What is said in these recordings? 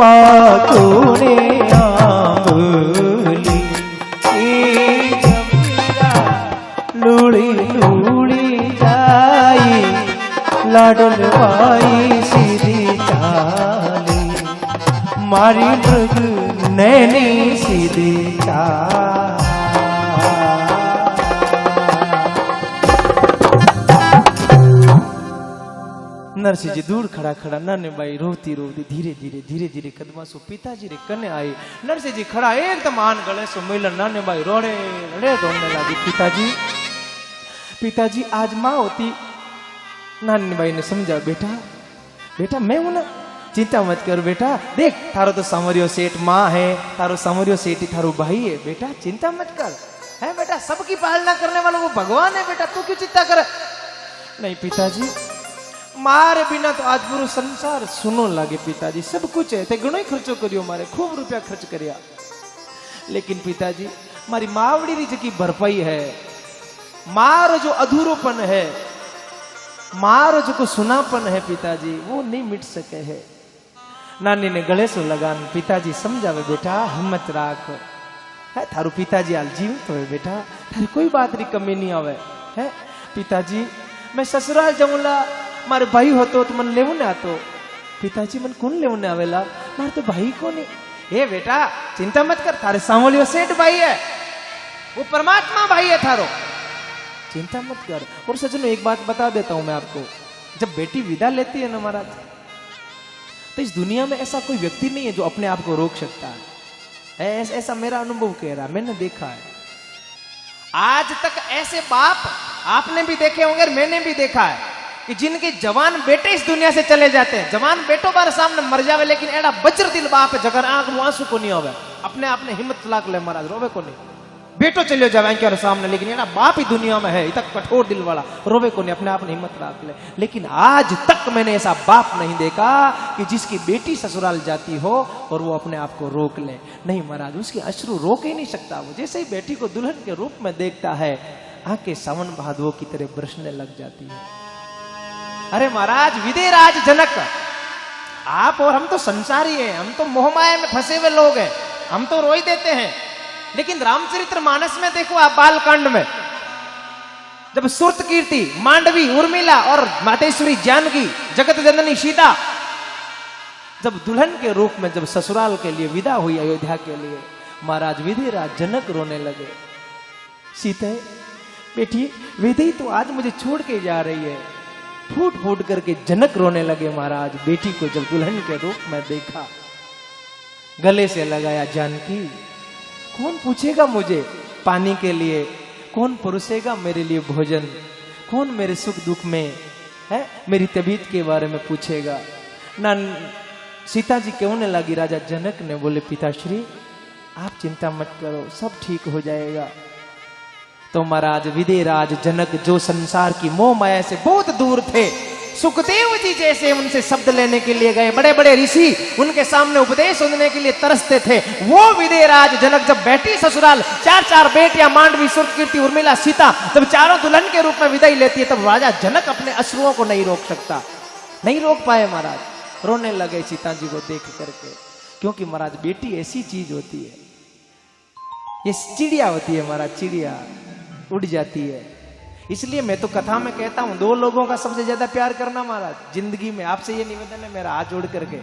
पाकुणे आंबली लूड़ी लूड़ी जाई ladle by सीधी चाली मारी मृग नैनी सीधी चाल। नरसिंह जी दूर खड़ा खड़ा नाने बाई रोती रोती धीरे धीरे कदमा सो पिताजी रे कने आई। नरसिंह जी खड़ा एकदम आन गले सो मिलन नाने बाई रोड़े रड़े रोने लगी। पिताजी आज माँ होती। नानी बाई ने समझा बेटा बेटा मैं हूं ना, चिंता मत कर बेटा, देख थारो तो सामरियो सेठ माँ है, थारो सामरियो सेठ ही थारो भाई है, बेटा चिंता मत कर। है बेटा सबकी पालना करने वाला वो भगवान है, बेटा तू क्यों चिंता कर। नहीं पिताजी मारे बिना तो आज पूरा संसार सुनो लगे पिताजी, सब कुछ है ते घणो ही खर्चो करियो, मारे खूब रुपया खर्च करिया, लेकिन पिताजी मारी मावड़ी री जकी भरपाई है, मारो जो अधूरोपन है, मारो जो सुनापन है पिताजी वो नहीं मिट सके है। नानी ने गले से लगान पिताजी समझावे बेटा हिम्मत राख है, थारू पिताजी हाल जीवित हो बेटा, थारी कोई बात री कमी नहीं आवे है। पिताजी मैं ससुराल जाऊंला, मारे भाई होतो तो मन लेवू ने आतो। पिताजी मन कौन लेवू ने आवेला, मारे तो भाई कौन है। ए बेटा चिंता मत कर, थारे सामोलियो सेठ भाई है, वो परमात्मा भाई है थारो, चिंता मत कर। और सजनों एक बात बता देता हूं मैं आपको, जब बेटी विदा लेती है ना महाराज, तो इस दुनिया में ऐसा कोई व्यक्ति नहीं है जो अपने आप को रोक सकता है। ऐसा मेरा अनुभव कह रहा, मैंने देखा है। आज तक ऐसे बाप आपने भी देखे होंगे, मैंने भी देखा है कि जिनके जवान बेटे इस दुनिया से चले जाते हैं, जवान बेटों बार सामने मर जावे, लेकिन एड़ा बज्र दिल बाप है जगर आंख आंसू को नहीं होवे, अपने आप ने हिम्मत लाग ले महाराज, रोवे को नहीं। बेटो चले जावे के सामने, लेकिन एड़ा बाप ही दुनिया में है इतना कठोर दिल वाला, रोवे को नहीं, अपने आप ने हिम्मत लाग ले। लेकिन आज तक मैंने ऐसा बाप नहीं देखा कि जिसकी बेटी ससुराल जाती हो और वो अपने आप को रोक ले। नहीं महाराज, उसके अश्रु रोक ही नहीं सकता वो। जैसे ही बेटी को दुल्हन के रूप में देखता है, आंखें सावन भादवों की तरह बरसने लग जाती है। अरे महाराज विदेराज जनक, आप और हम तो संसारी हैं, हम तो मोहमाया में फंसे हुए लोग हैं, हम तो रोई देते हैं। लेकिन रामचरित्र मानस में देखो आप, बालकांड में जब सुरत कीर्ति, मांडवी, उर्मिला और मातेश्वरी जानकी, जगत जननी सीता जब दुल्हन के रूप में जब ससुराल के लिए विदा हुई अयोध्या के लिए, महाराज विदेराज जनक रोने लगे। सीते बेटी विधि तो आज मुझे छोड़ के जा रही है। फूट फूट करके जनक रोने लगे महाराज, बेटी को जब दुल्हन के रूप में देखा। गले से लगाया जानकी, कौन पूछेगा मुझे पानी के लिए, कौन परोसेगा मेरे लिए भोजन, कौन मेरे सुख दुख में है मेरी तबीयत के बारे में पूछेगा ना। सीता जी कहने लगी, राजा जनक ने बोले पिताश्री आप चिंता मत करो, सब ठीक हो जाएगा। तो महाराज विदेराज जनक जो संसार की मोह माया से बहुत दूर थे, सुखदेव जी जैसे उनसे शब्द लेने के लिए गए, बड़े बड़े ऋषि उनके सामने उपदेश सुनने के लिए तरसते थे, वो विदेराज जनक जब बैठी ससुराल, चार चार बेटियां मांडवी, सुरत कीर्ति, उर्मिला, सीता, जब चारों दुल्हन के रूप में विदाई लेती है, तब राजा जनक अपने अश्रुओं को नहीं रोक सकता, नहीं रोक पाए महाराज, रोने लगे सीता जी को देख करके। क्योंकि महाराज बेटी ऐसी चीज होती है, ये चिड़िया होती है महाराज, चिड़िया उड़ जाती है। इसलिए मैं तो कथा में कहता हूं, दो लोगों का सबसे ज्यादा प्यार करना महाराज जिंदगी में। आपसे ये निवेदन है मेरा, हाथ जोड़ करके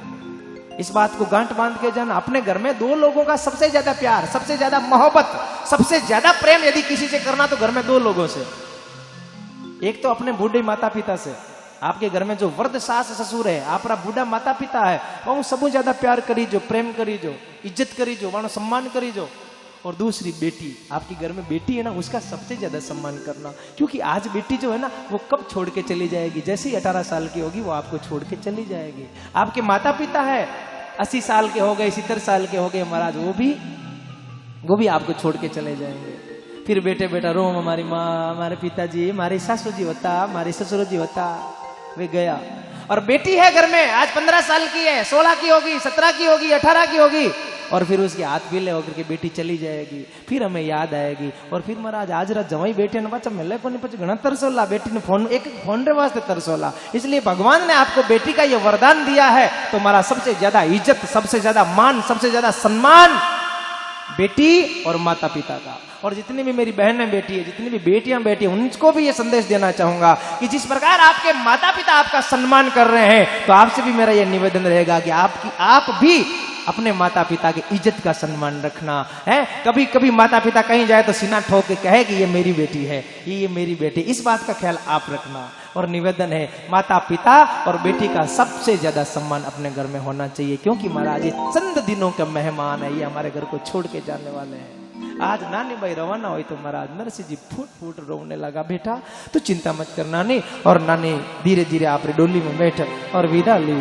इस बात को गांठ बांध के जाना, अपने घर में दो लोगों का सबसे ज्यादा प्यार, सबसे ज्यादा मोहब्बत, सबसे ज्यादा प्रेम यदि किसी से करना तो घर में दो लोगों से। एक तो अपने बूढ़े माता पिता से, आपके घर में जो वृद्ध सास ससुर है, आपरा बूढ़ा माता पिता है, वो सबसे ज्यादा प्यार करी जो, प्रेम करी जो, इज्जत करी जो, वहां सम्मान करी जो। और दूसरी बेटी, आपके घर में बेटी है ना, उसका सबसे ज्यादा सम्मान करना। क्योंकि आज बेटी जो है ना, वो कब छोड़ के चली जाएगी, जैसे ही 18 साल की होगी वो आपको छोड़ के चली जाएगी। आपके माता पिता है 80 साल के हो गए, 70 साल के हो गए महाराज, वो भी आपको छोड़ के चले जाएंगे। फिर बेटे बेटा रो, हमारी माँ, हमारे पिताजी, हमारे सासू जी होता, हमारे ससुर जी होता, वे गया। और बेटी है घर में आज 15 साल की है, 16 की होगी, 17 की होगी, 18 की होगी, और फिर उसके हाथ पीले होकर के बेटी चली जाएगी, फिर हमें याद आएगी और फिर महाराज आज रात जमाई बेटे ने पाचा मिले को नहीं पछ घना तरसोला बेटी ने फोन एक फोन रे वास्ते तरसोला। इसलिए भगवान ने आपको बेटी का ये वरदान दिया है तो हमारा सबसे ज्यादा इज्जत, सबसे ज्यादा मान, सबसे ज्यादा सम्मान बेटी और माता पिता का। और जितनी भी मेरी बहनें बेटी है, जितनी भी बेटियां बेटी हैं, उनको भी ये संदेश देना चाहूंगा कि जिस प्रकार आपके माता पिता आपका सम्मान कर रहे हैं तो आपसे भी मेरा ये निवेदन रहेगा कि आप भी अपने माता पिता की इज्जत का सम्मान रखना है। कभी कभी माता पिता कहीं जाए तो सीना ठोक के कहे कि ये मेरी बेटी है, ये मेरी बेटी, इस बात का ख्याल आप रखना। और निवेदन है माता पिता और बेटी का सबसे ज्यादा सम्मान अपने घर में होना चाहिए, क्योंकि महाराज ये चंद दिनों के मेहमान है, ये हमारे घर को छोड़ के जाने वाले हैं। आज नानी भाई रवाना हुई तो महाराज नरसिंह जी फूट फूट रोने लगा। बेटा तू चिंता मत कर नानी। और नानी धीरे धीरे आपने डोली में बैठ और विदा ली।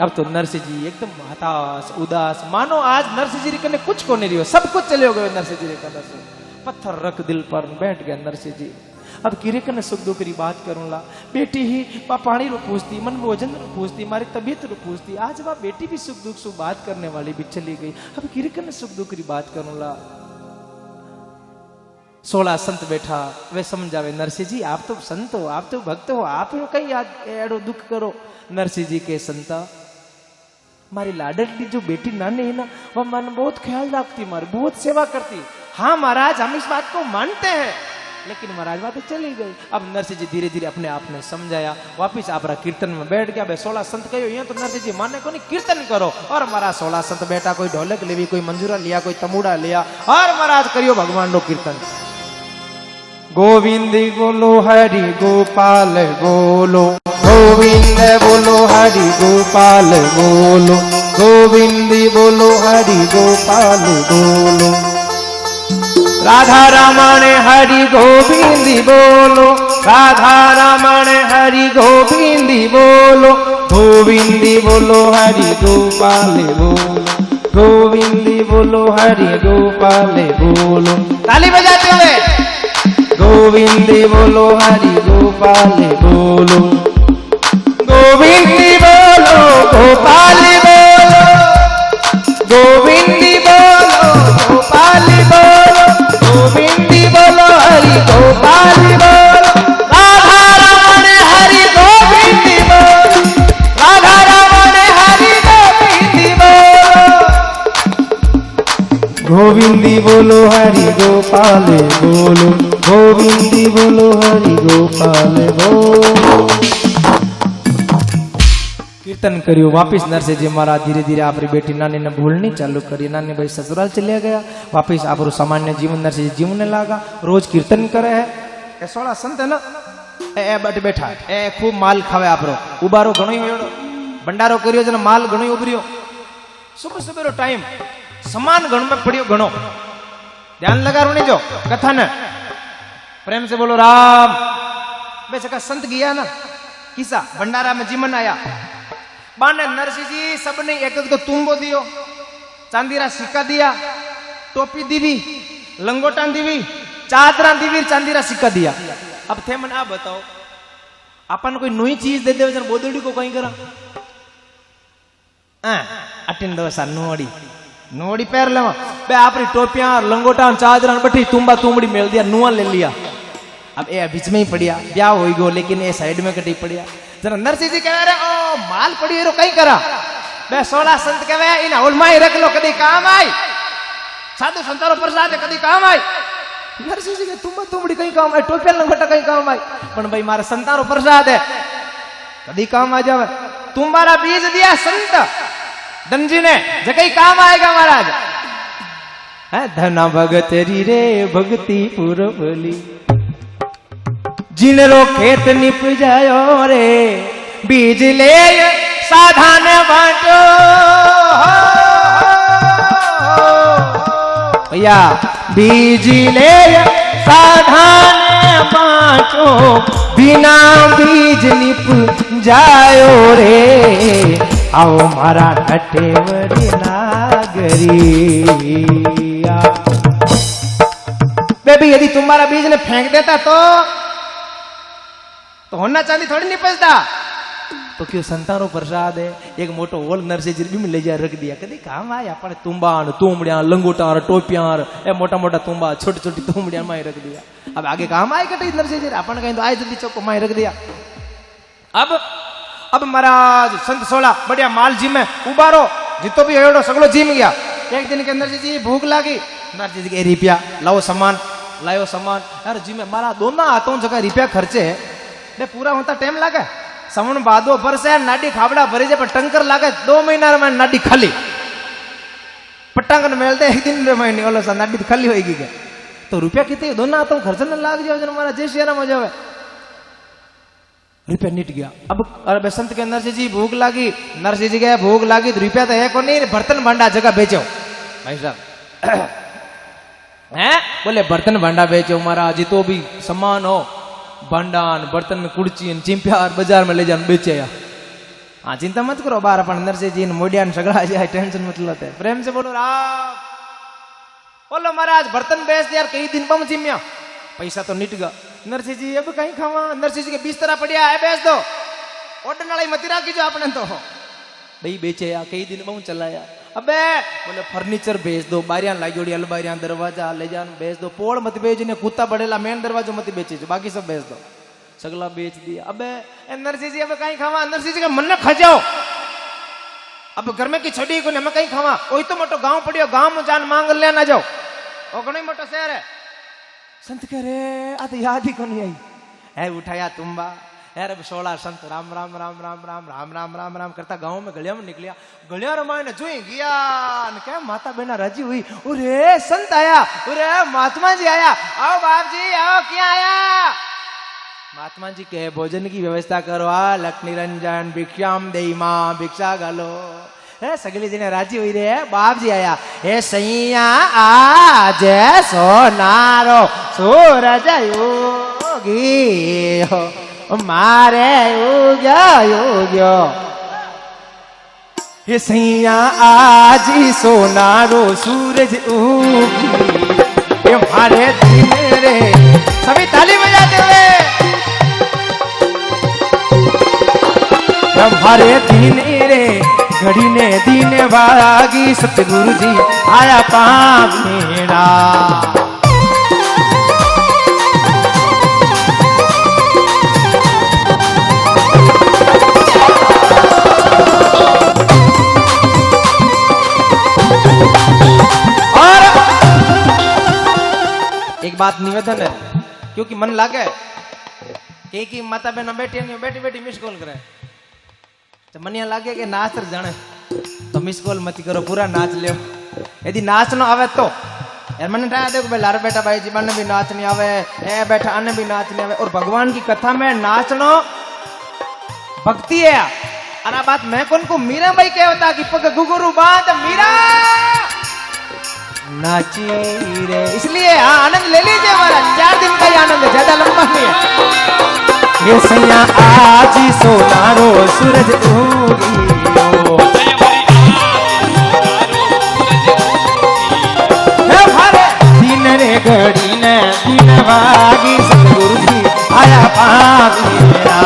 अब तो नरसिंह जी एकदम हताश उदास, मानो आज नरसिंह जी कने कुछ को नहीं रही हो, सब कुछ चले हो गए नरसिंह जी कने से। पत्थर रख दिल पर बैठ गए नरसिंह जी। अब किरे कने सुख दुख की बात करूंगा। बेटी ही वह पानी रो पूछती, मन भोजन रो पूछती, हमारी तबीयत रो पूछती। आज वह बेटी भी सुख दुख सु बात करने वाली भी चली गई। अब किरे कने सुख दुख की बात करूंगा। 16 संत बैठा, वे समझावे नरसिंह जी आप तो संत हो, आप तो भक्त हो, आप कहीं एड़ो दुख करो। नरसिंह जी के संता हमारी लाडली जो बेटी नानी है ना, वह मन बहुत ख्याल रखती, हमारी बहुत सेवा करती। हाँ महाराज हम इस बात को मानते हैं, लेकिन महाराज बात तो चली गई। अब नरसिंह जी धीरे धीरे अपने आप ने समझाया, वापिस आप कीर्तन में बैठ गया। 16 संत कहो ये तो नरसिंह जी माने को नहीं, कीर्तन करो। और महाराज 16 संत बैठा, कोई ढोलक लेवी, कोई मंजूरा लिया, कोई तमूड़ा लिया और महाराज करियो भगवान नो कीर्तन। गोविंद बोलो हरि गोपाल बोलो, गोविंद बोलो हरि गोपाल बोलो, गोविंद बोलो हरि गोपाल बोलो। राधा रमण हरि गोविंद बोलो, राधा रमण हरि गोविंद बोलो, गोविंद बोलो हरि गोपाल बोलो, गोविंद बोलो हरि गोपाल बोलो। ताली बजाते हुए गोविंद बोलो हरि गोपाल बोलो, गोविंद बोलो गोपाल बोलो, गोविंद बोलो गोपाल बोलो, गोविंद बोलो हरि गोपाल बोलो। राधा रमण हरि गोविंद बोलो, राधा रमण हरि गोविंद बोलो, गोविंद बोलो हरि गोपाल बोलो, गोविंद बोलो हरि गोपाल बोलो। कीर्तन करियो। वापिस नरसिंह जी महाराज धीरे धीरे आपरी बेटी नानी ने भूलनी चालू करी। नानी भाई ससुराल चले गया, वापिस आप सामान्य जीवन नरसिंह जी जीवन लगा। रोज कीर्तन करे है। 16 संत है ना, ए बट बैठा ए खूब माल खावे आपरो, उबारो घणो ही भंडारो करियो जने माल घणो ही उभरियो। सुबह सुबह रो टाइम समान घण में पड़ियो घणो। ध्यान लगा रोने जो कथा ने प्रेम से बोलो राम। बेचका संत गया ना किसा भंडारा में जीवन आया। बाने नरसिंह जी सबने एक एक को तुम्बो दियो, चांदीरा सिक्का दिया, टोपी दीवी, लंगोटा दीवी, चादरा दीवी, चांदीरा सिक्का दिया। अब थे मन आप बताओ अपन कोई नई चीज दे दे बोदड़ी को कहीं करा अटिन दोसा नोड़ी नोड़ी पैर लेवा बे आपरी टोपियां लंगोटा चादरा बठी तुम्बा तुमड़ी मेल दिया, नुआ ले लिया। अब ए बीच में ही पड़िया, ब्याह हो गयो लेकिन ए साइड में कटी पड़िया। जरा नरसिंह जी कह रहे ओ माल पड़ी रो कहीं करा। बे 16 संत कहे इन होल में ही रख लो, कदी काम आई। साधु संतारो प्रसाद कदी काम आई। नरसिंह जी के तुमड़ी कहीं काम आई, टोपिया लंगोटा कहीं काम आई, पण भाई मारा संतारो प्रसाद है कदी काम आ जावे। तुम्हारा बीज दिया संत धनजी ने जगह काम आएगा महाराज। है धना भगत री रे भक्ति पुरबली, जिनरो खेत निप जायो रे बीज ले साधान बांटो। भैया बीज ले साधान बांटो, बिना बीज निप जायो रे आओ मारा नटेवरी नागरिया। बेबी यदि तुम्हारा बीज ने फेंक देता तो होना चांदी थोड़ी नहीं पचता। तो क्यों संतानो प्रसाद है एक मोटो होल नरसिंह जी में ले जा रख दिया कभी काम आया अपने तुम्बा तुमड़िया लंगोटा टोपिया ए मोटा मोटा तुम्बा छोटी छोटी तुमड़िया माई रख दिया अब आगे काम आए कटे नरसिंह जी अपन कहीं तो आए जल्दी चौको माई रख दिया अब महाराज संत सोला बढ़िया माल जी में उबारो जितो भी एड़ो सगलो जीम गया एक दिन के अंदर जी भूख लागी नरसिंह जी के रुपया लाओ सामान लायो सामान यार जी में मारा दोनों हाथों जगह रुपया खर्चे है पूरा होता टाइम लागे समन बादो भरसे नाडी खाबड़ा भरे जे पर टंकर लागे 2 महीना में नाडी खाली पटांगन मेलते एक दिन में ओलो सा नाडी खाली होगी के तो रुपया कितने दोनों हाथों खर्च न लाग जाओ जन हमारा जय श्री राम हो जावे रुपया निट गया अब अरे संत के नरसिंह जी भूख लागी नरसिंह जी के भूख लागी तो रुपया तो है को नहीं बर्तन भांडा जगह बेचो भाई साहब हैं बोले बर्तन भांडा बेचो महाराज जी तो भी सामान हो भांडान बर्तन कुर्ची चिंपिया बाजार में ले जान बेचे हाँ चिंता मत करो बार अपन नरसिंह जी मोडिया सगड़ा जाए टेंशन मत लेते प्रेम से बोलो राम बोलो महाराज बर्तन बेच दे यार कई दिन बम चिमिया पैसा तो निट गया नरसिंह जी अब कहीं खावा नरसिंह जी के बिस्तर पड़िया है बेच दो ओडन वाली मत राखी जो आपने तो भाई बेचे या कई दिन बहु चलाया अबे बोले फर्नीचर बेच दो बारियां लागोड़ी अलबारियां दरवाजा ले जान बेच दो पोड़ मत बेच ने कुत्ता बड़ेला मेन दरवाजो मत बेचे बाकी सब बेच दो सगला बेच दिया अबे नरसिंह जी अब कहीं खावा नरसिंह जी के मन न खजाओ अब घर में की छोड़ी को मैं कहीं खावा वही तो मोटो गांव पड़ियो गांव में जान मांग ले ना जाओ वो घणो मोटो शहर है संत करे आ तो याद ही को नहीं आई है उठाया तुम्बा यार अब 16 संत राम राम राम राम राम राम राम राम राम करता गांव में गलिया में निकलिया गलिया रमाय ने जोई गया ने क्या माता बहना राजी हुई अरे संत आया अरे महात्मा जी आया आओ बाप जी आओ क्या आया महात्मा जी के भोजन की व्यवस्था करो आ लख निरंजन भिक्षाम देई मां भिक्षा गालो है सगली जी ने राजी हुई रे बाप जी आया हे सैया आज सोनारो सूरज योगी हो मारे योग्य हे सैया आज सोनारो सूरज उगी मारे दिन रे सभी ताली बजाते हुए हमारे दिन रे घड़ी ने दिन वागी सतगुरु जी आया पाप मेरा बात निवेदन है क्योंकि मन लागे कि माता बहन बैठी नहीं बैठी बैठी मिस कॉल करे तो मन लागे कि नाच जाने तो मिस कॉल मत करो पूरा नाच लियो यदि नाच न आवे तो यार मन टाया देखो भाई लार बेटा भाई जीवन भी नाच नहीं आवे ए बैठा अन्य भी नाच नहीं आवे और भगवान की कथा में नाचनो भक्ति है और बात मैं कौन को मीरा भाई कहता कि पग गुगुरु बात मीरा नाची रे इसलिए आनंद ले लीजिए हमारा 4 दिन का ही आनंद है ज्यादा लंबा नहीं है ये सैया आज सोनारो सूरज उगियो हे भारे दिन रे घड़ी ने दिन वागी सतगुरु जी आया पावीरा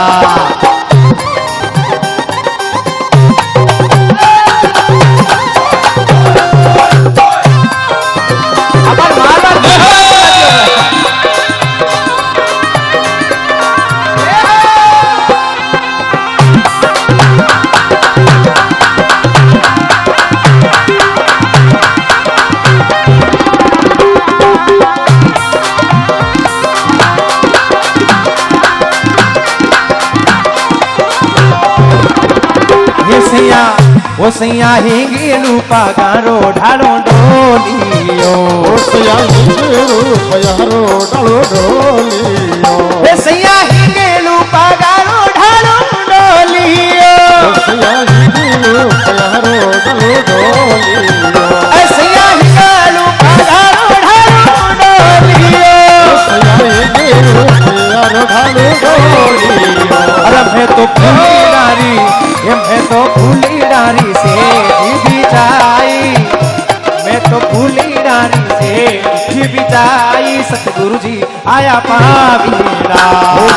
ओ सैया हिंगेलू पागारो ढालो डोलियो ओ सैया हिंगेलू पागारो ढालो डोलियो ए सैया हिंगेलू पागारो ढालो डोलियो ओ सैया हिंगेलू पागारो ढालो डोलियो ए सैया हिंगेलू पागारो ढालो डोलियो ओ सैया हिंगेलू पागारो ढालो डोलियो अरे मैं तो फूली नारी मैं तो फूली नारी से बिताई मैं तो फूली नारी से बिताई सतगुरु जी आया पावीरा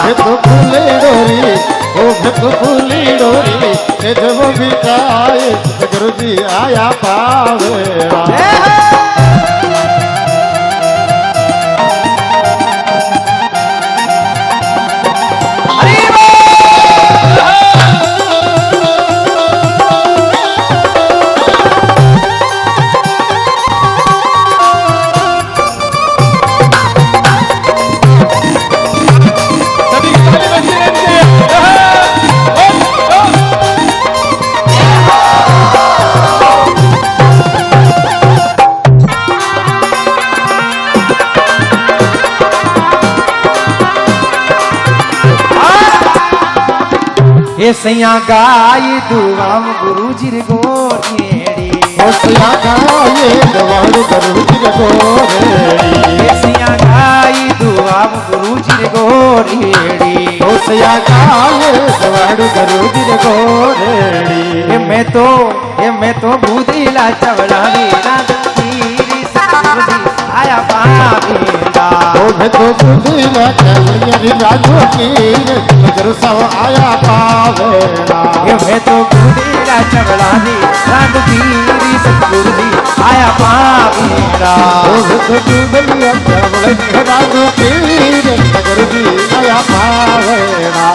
मैं तो फूली नारी ओ भक्त फूली डोरी से जब बिकाए गुरु जी आया पावेड़ा। ये सैया गाय दुआम गुरु जी रे गोरेड़ी। ओ सैया गाय दुआम गुरु जी रे गोरेड़ी। ये सैया गाय दुआम गुरु जी रे गोरेड़ी। ओ सैया गाय दुआम गुरु जी रे गोरेड़ी। ये मैं तो भूदिला चवड़ावी राजकीरी सतगुरु जी आया पावेड़ा। ओ मैं तो भूदिला चवड़ावी राजकीरी गुरु सब आया पावेड़ा। मैं तो भूदिला चवड़ावी राजकीरी सतगुरु जी आया पावेड़ा। ओ मैं तो भूदिला चवड़ावी राजकीरी गुरु जी आया पावेड़ा।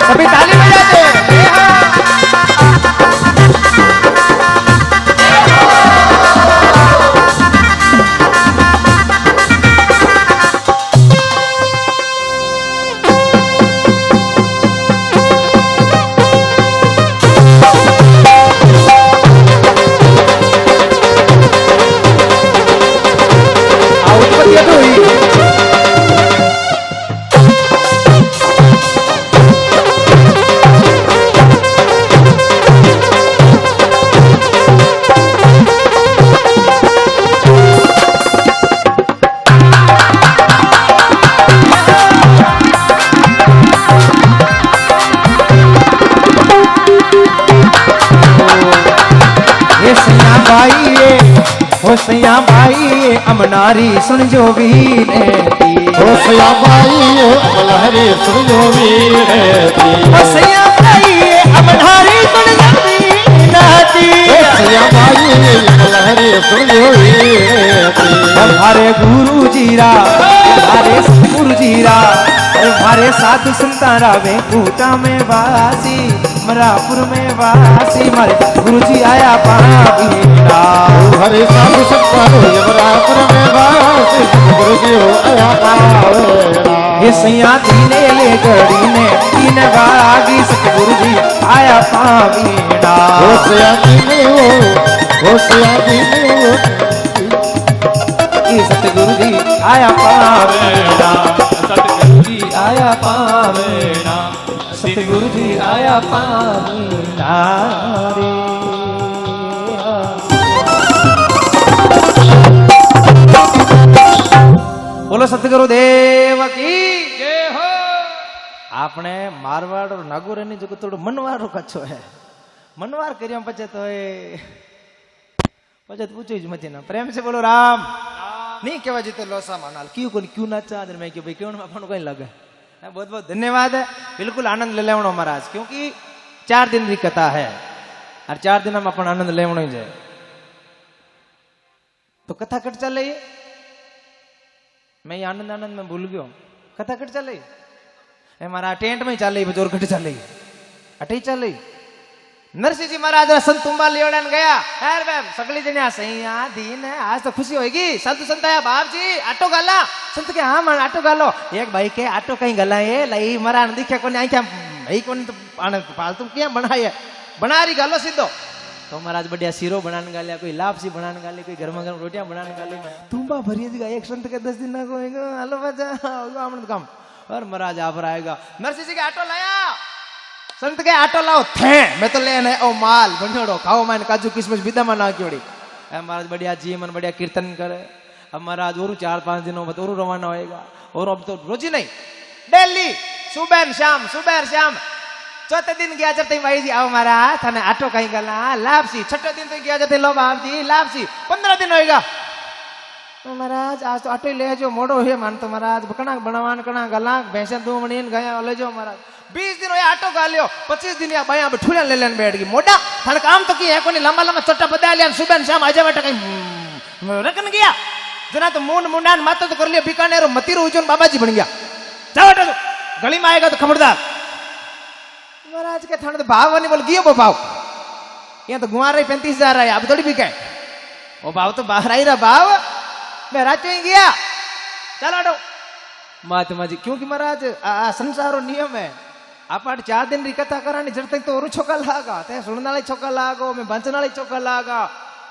सभी ताली बजाते हो सैया भाई अमनारी सुन जो वीरती। हो सैया भाई अमनारी सुन जो वीरती। हो सैया भाई अमनारी सुन जो वीरती। हो सैया भाई अमनारी सुन जो वीरती। हमारे गुरु जीरा हमारे गुरु जीरा हमारे साधु संतारा वे कूटा में वासी मरापुर में वासी मारे गुरु जी आया पावेड़ा। हरे साधु संतारो मरापुर में वासी गुरु जी आया पावेड़ा। ये सैया दीने ले गड़ी ने तीन बागी सतगुरु जी आया पावेड़ा। हो सैया दीने हो सैया दीने सतगुरु जी आया पावेड़ा। सतगुरु जी आया पावेड़ा। सतगुरु जी आया पावेड़ा रे। बोलो सतगुरु देव की जय हो। आपने मारवाड़ और नागौर ની જગત થોડો મનવારો કચ્છો હે મનવાર કર્યા પછી તો પછી પૂછ્યું જ મતી ના પ્રેમ से बोलो राम नहीं कहवा जी तो लोसा मानाल क्यों कोन क्यों नाचा आदर मैं भाई क्यों अपन कहीं लगे। बहुत बहुत धन्यवाद है। बिल्कुल आनंद ले लेवणो महाराज क्योंकि 4 दिन की कथा है और 4 दिन में अपन आनंद लेवणो ही जाए। तो कथा कट चल रही है मैं आनंद आनंद में भूल गयो। कथा कट चल रही मारा टेंट में चल रही जोर कट चल रही अटे चल रही। नरसिंह जी महाराज संत तुम्बा लेवड़न गया यार मैम सगली जने सैया दीन है आज तो खुशी होगी। संत संत आया बाप जी आटो गाला संत के हाँ मन आटो गालो एक भाई के आटो कहीं गला ये लई मरा दिखे को नहीं क्या भाई को तो फालतू क्या बनाए बना रही गालो सीधो। तो महाराज बढ़िया सीरो बनाने गालिया कोई लापसी बनाने गाली कोई गर्मा गर्म रोटियां बनाने गाली तुम्बा भरिए दिगा एक संत के 10 दिन ना को हेलो बजा होगा काम और महाराज आप आएगा। नरसिंह जी के आटो लाया संत के आटो लाओ थे मैं तो लेने ओ माल बनियोड़ो खाओ मान काजू किशमिश विदा में ना क्योड़ी महाराज बढ़िया जी मन बढ़िया कीर्तन करे। अब महाराज और 4-5 दिनों बाद और रवाना होएगा और अब तो रोज ही नहीं डेली सुबह शाम चौथे दिन गया जब भाई जी आओ महाराज थाने आटो कहीं गला लापसी छठे दिन तो गया जब लो बाप जी लापसी 15 दिन होएगा तो महाराज आज तो अटे ले जो मोड़ो है मान तो महाराज कणा बनवान कणा गलाक भैंसा दो मणीन गया ले जो महाराज 20 दिन होया आटो गालियो 25 दिन या बया ठुला ले लेन बैठ गई मोटा थाने काम तो की है कोनी लंबा लंबा चट्टा बदा लिया सुबह शाम आजा बेटा कहीं रकन गया जना तो मुंड मुंडान माता तो कर लिया बीकानेर मतीरो उजन बाबाजी बन गया जाओ बेटा गली में आएगा तो खबरदार महाराज के थाने तो भाव नहीं बोल गियो वो भाव यहाँ तो गुआ रही 35,000 है अब थोड़ी बिके वो भाव तो बाहर आई रहा भाव मैं रात में गया चलो हटो महात्मा जी क्योंकि महाराज संसारो नियम है आप 4 दिन री कथा करानी जब तक तो और छोका लागा ते सुनने वाले छोका लागो मैं बंचने वाले छोका लागा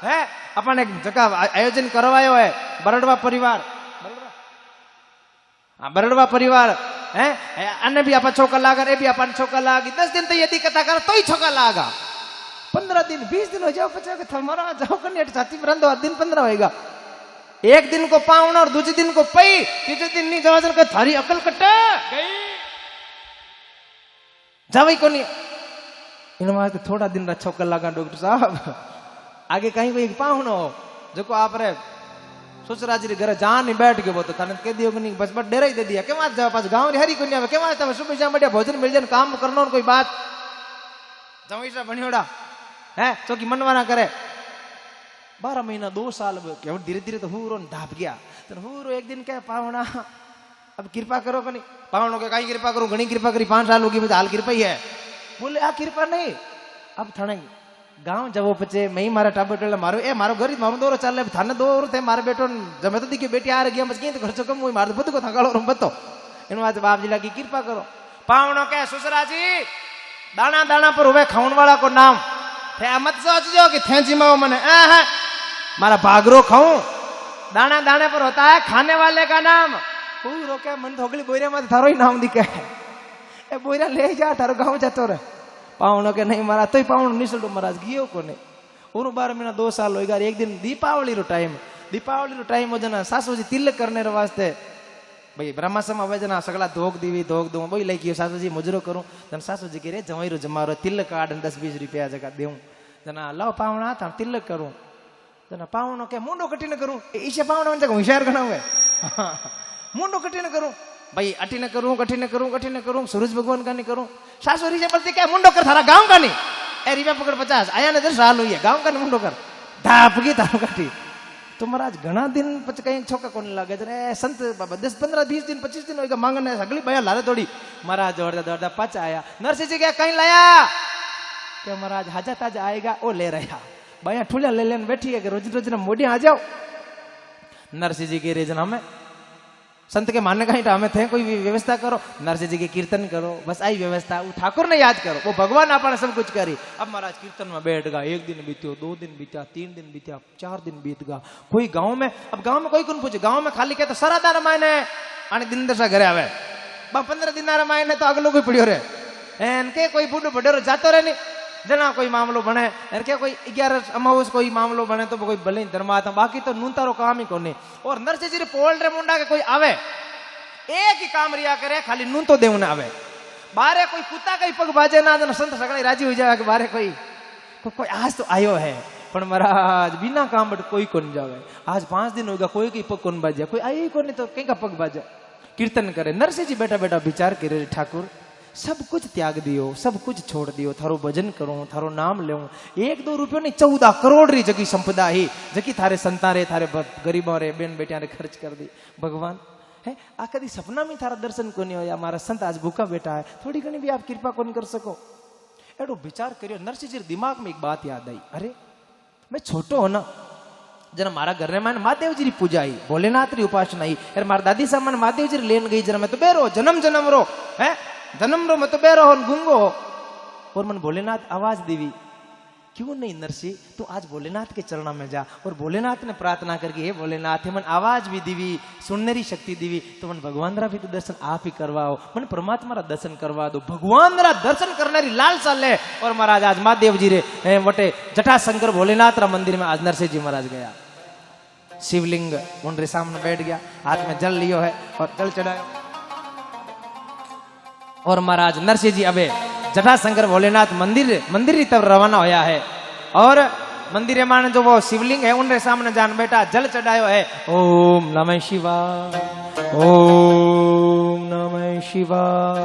है अपन एक जगह आयोजन करवायो है बरड़वा परिवार बरड़वा परिवार है अन्य भी आप छोका लागा रे भी अपन छोका लागी 10 दिन तो यदि कथा कर तो ही छोका लागा 15 दिन 20 दिन हो जाओ पचा के थमरा जाओ कने छाती पर रंदो दिन 15 होएगा एक दिन को पावन और दूसरे दिन को पई तीसरे दिन नहीं जवाजन के थारी अकल कटे गई जावई कोनी इनवा तो थोड़ा दिन रा छोका लागा डॉक्टर साहब आगे कहीं कोई पावन हो जो को आप रे ससुरा जी घर जा नहीं बैठ गयो तो तने कह दियो कि नहीं बस बस डेरा ही दे दिया के मार जा पास गांव री हरी कोनी आवे के मार तब सुबह शाम बढ़िया भोजन मिल जाए काम करनो और कोई बात जवईसा बणियोड़ा है तो की मनवा ना करे 12 महीना 2 साल केवल धीरे धीरे तो हूरो ढाप गया तो हूरो एक दिन क्या पावना अब कृपा करो कनी पावनों के कहीं कृपा करो घनी कृपा करी 5 साल होगी मुझे हाल कृपा ही है बोले आ कृपा नहीं अब थाने गांव जबो पचे मई मारा टाबर टले मारो ए मारो घर मारो दोरो चाले थाने दो और थे मारे बेटो जमे तो दिखे बेटी आ गया बस तो खर्चो कम हुई मार बद को थकालो रम बतो इन आज बाप जी लगी कृपा करो पावनों के ससुरा जी दाना दाना पर हुए खाउन वाला को नाम थे मत सोचजो कि थे जिमाओ मने मारा भागरो खाऊं दाना दाने पर होता है खाने वाले का नाम पूरो के मन थोगली बोरिया में थारो ही नाम दिखे ए बोरिया ले जा थारो गांव जातो रे पावनो के नहीं मारा तो ही पावनो निसलडो महाराज गियो कोने और 12 महीना 2 साल होएगा एक दिन दीपावली रो टाइम हो जना सासू जी तिलक करने रो वास्ते भाई ब्रह्मासम आवे जना सगला धोक दीवी धोक दूं बोई लई कियो सासू जी मुजरो करूं जन सासू जी के रे जवाई रो जमारो तिलक काढ 10-20 रुपया जगह देऊं जना लाओ पावना था तिलक करूं जना पावनो के मुंडो कटी न करूं ईशे पावनो जगह होशियार गना हुए मुंडो कटी न करूं भाई अटी न करूं कठी न करूं सूरज भगवान का नहीं करूं सासू री से बोलती क्या मुंडो कर थारा गांव का नहीं ए रिवा पकड़ 50 आया ने 10 साल हुई है गांव का नहीं मुंडो कर धाप की थारो कटी तो महाराज घना दिन पच कहीं छोका कोन लागे रे संत बाबा 10 15 20 दिन 25 दिन होएगा मांगने अगली बया लारे थोड़ी महाराज दौड़दा पच आया नरसिंह जी क्या कहीं लाया क्या महाराज हाजा ताजा आएगा वो ले रहा बया ठुला ले लेन बैठी है कि रोज रोज ना मोड़ी आ जाओ नरसिंह जी के रेजना में संत के मानने का ही हमें थे कोई भी व्यवस्था करो नरसिंह जी के कीर्तन करो बस आई व्यवस्था वो ठाकुर ने याद करो वो भगवान आपने सब कुछ करी अब महाराज कीर्तन में बैठ गया 1 दिन बीत्यो 2 दिन बीत्या 3 दिन बीत्या 4 दिन बीत गया कोई गांव में अब गांव में कोई कौन पूछे गांव में खाली कहते सरादा रामायण है आने दिन दशा घरे आवे 15 दिन रामायण है तो अगलो कोई पड़ियो रे एन के कोई बूढ़ो बडेरो जातो रे नहीं जना कोई मामलो बने क्या कोई 11 अमावस कोई मामलो बने तो कोई भले धर्मात्मा बाकी तो नूनतारो काम ही कोने और नरसिंह जी पोल रे मुंडा के कोई आवे एक ही काम रिया करे खाली नून तो देव ना आवे बारे कोई कुत्ता कई पग बाजे ना जन संत सगळे राजी हो जाए कि बारे कोई आज तो आयो है पर महाराज बिना काम बट कोई कोन जावे आज 5 दिन होगा कोई की पग कोन बाजे कोई आई कोनी तो कहीं का पग बाजे कीर्तन करे नरसिंह जी बैठा बैठा विचार करे ठाकुर सब कुछ त्याग दियो सब कुछ छोड़ दियो थारो भजन करूं थारो नाम लेऊं 1-2 रुपयो नहीं 14 करोड़ री जगी संपदा ही जकी थारे संतारे थारे गरीबों रे बेन बेटिया रे खर्च कर दी भगवान है आ कदी सपना में थारा दर्शन कोनी होया हमारा संत आज भूखा बैठा है थोड़ी घनी भी आप कृपा कोनी कर सको एडो विचार करियो नरसिंह जी दिमाग में एक बात याद आई अरे मैं छोटो हो ना जना मारा घर में महादेव जी री पूजा आई भोलेनाथ री उपासना आई अरे मारा दादी सामान महादेव जी लेन गई जना मैं तो बेरो जन्म रो है जन्म रो मैं तो बेरो हो गुंगो और मन भोलेनाथ आवाज देवी क्यों नहीं नरसिंह तू आज भोलेनाथ के चरणों में जा और भोलेनाथ ने प्रार्थना करके हे भोलेनाथ मन आवाज भी दीवी सुनने री शक्ति दीवी तो मन भगवान रा भी तो दर्शन आप ही करवाओ मन परमात्मा रा दर्शन करवा दो भगवान रा दर्शन करने री लालसा ले और महाराज आज महादेव जी रे वटे जटाशंकर भोलेनाथ रा मंदिर में आज नरसिंह जी महाराज गया शिवलिंग उनके सामने बैठ गया हाथ में जल लियो है और जल चढ़ाया और महाराज नरसिंह जी अबे जटाशंकर भोलेनाथ मंदिर की तरफ रवाना होया है और मंदिर में जो वो शिवलिंग है उनके सामने जान बेटा जल चढ़ायो है। ओम नमः शिवाय, ओम नमः शिवाय।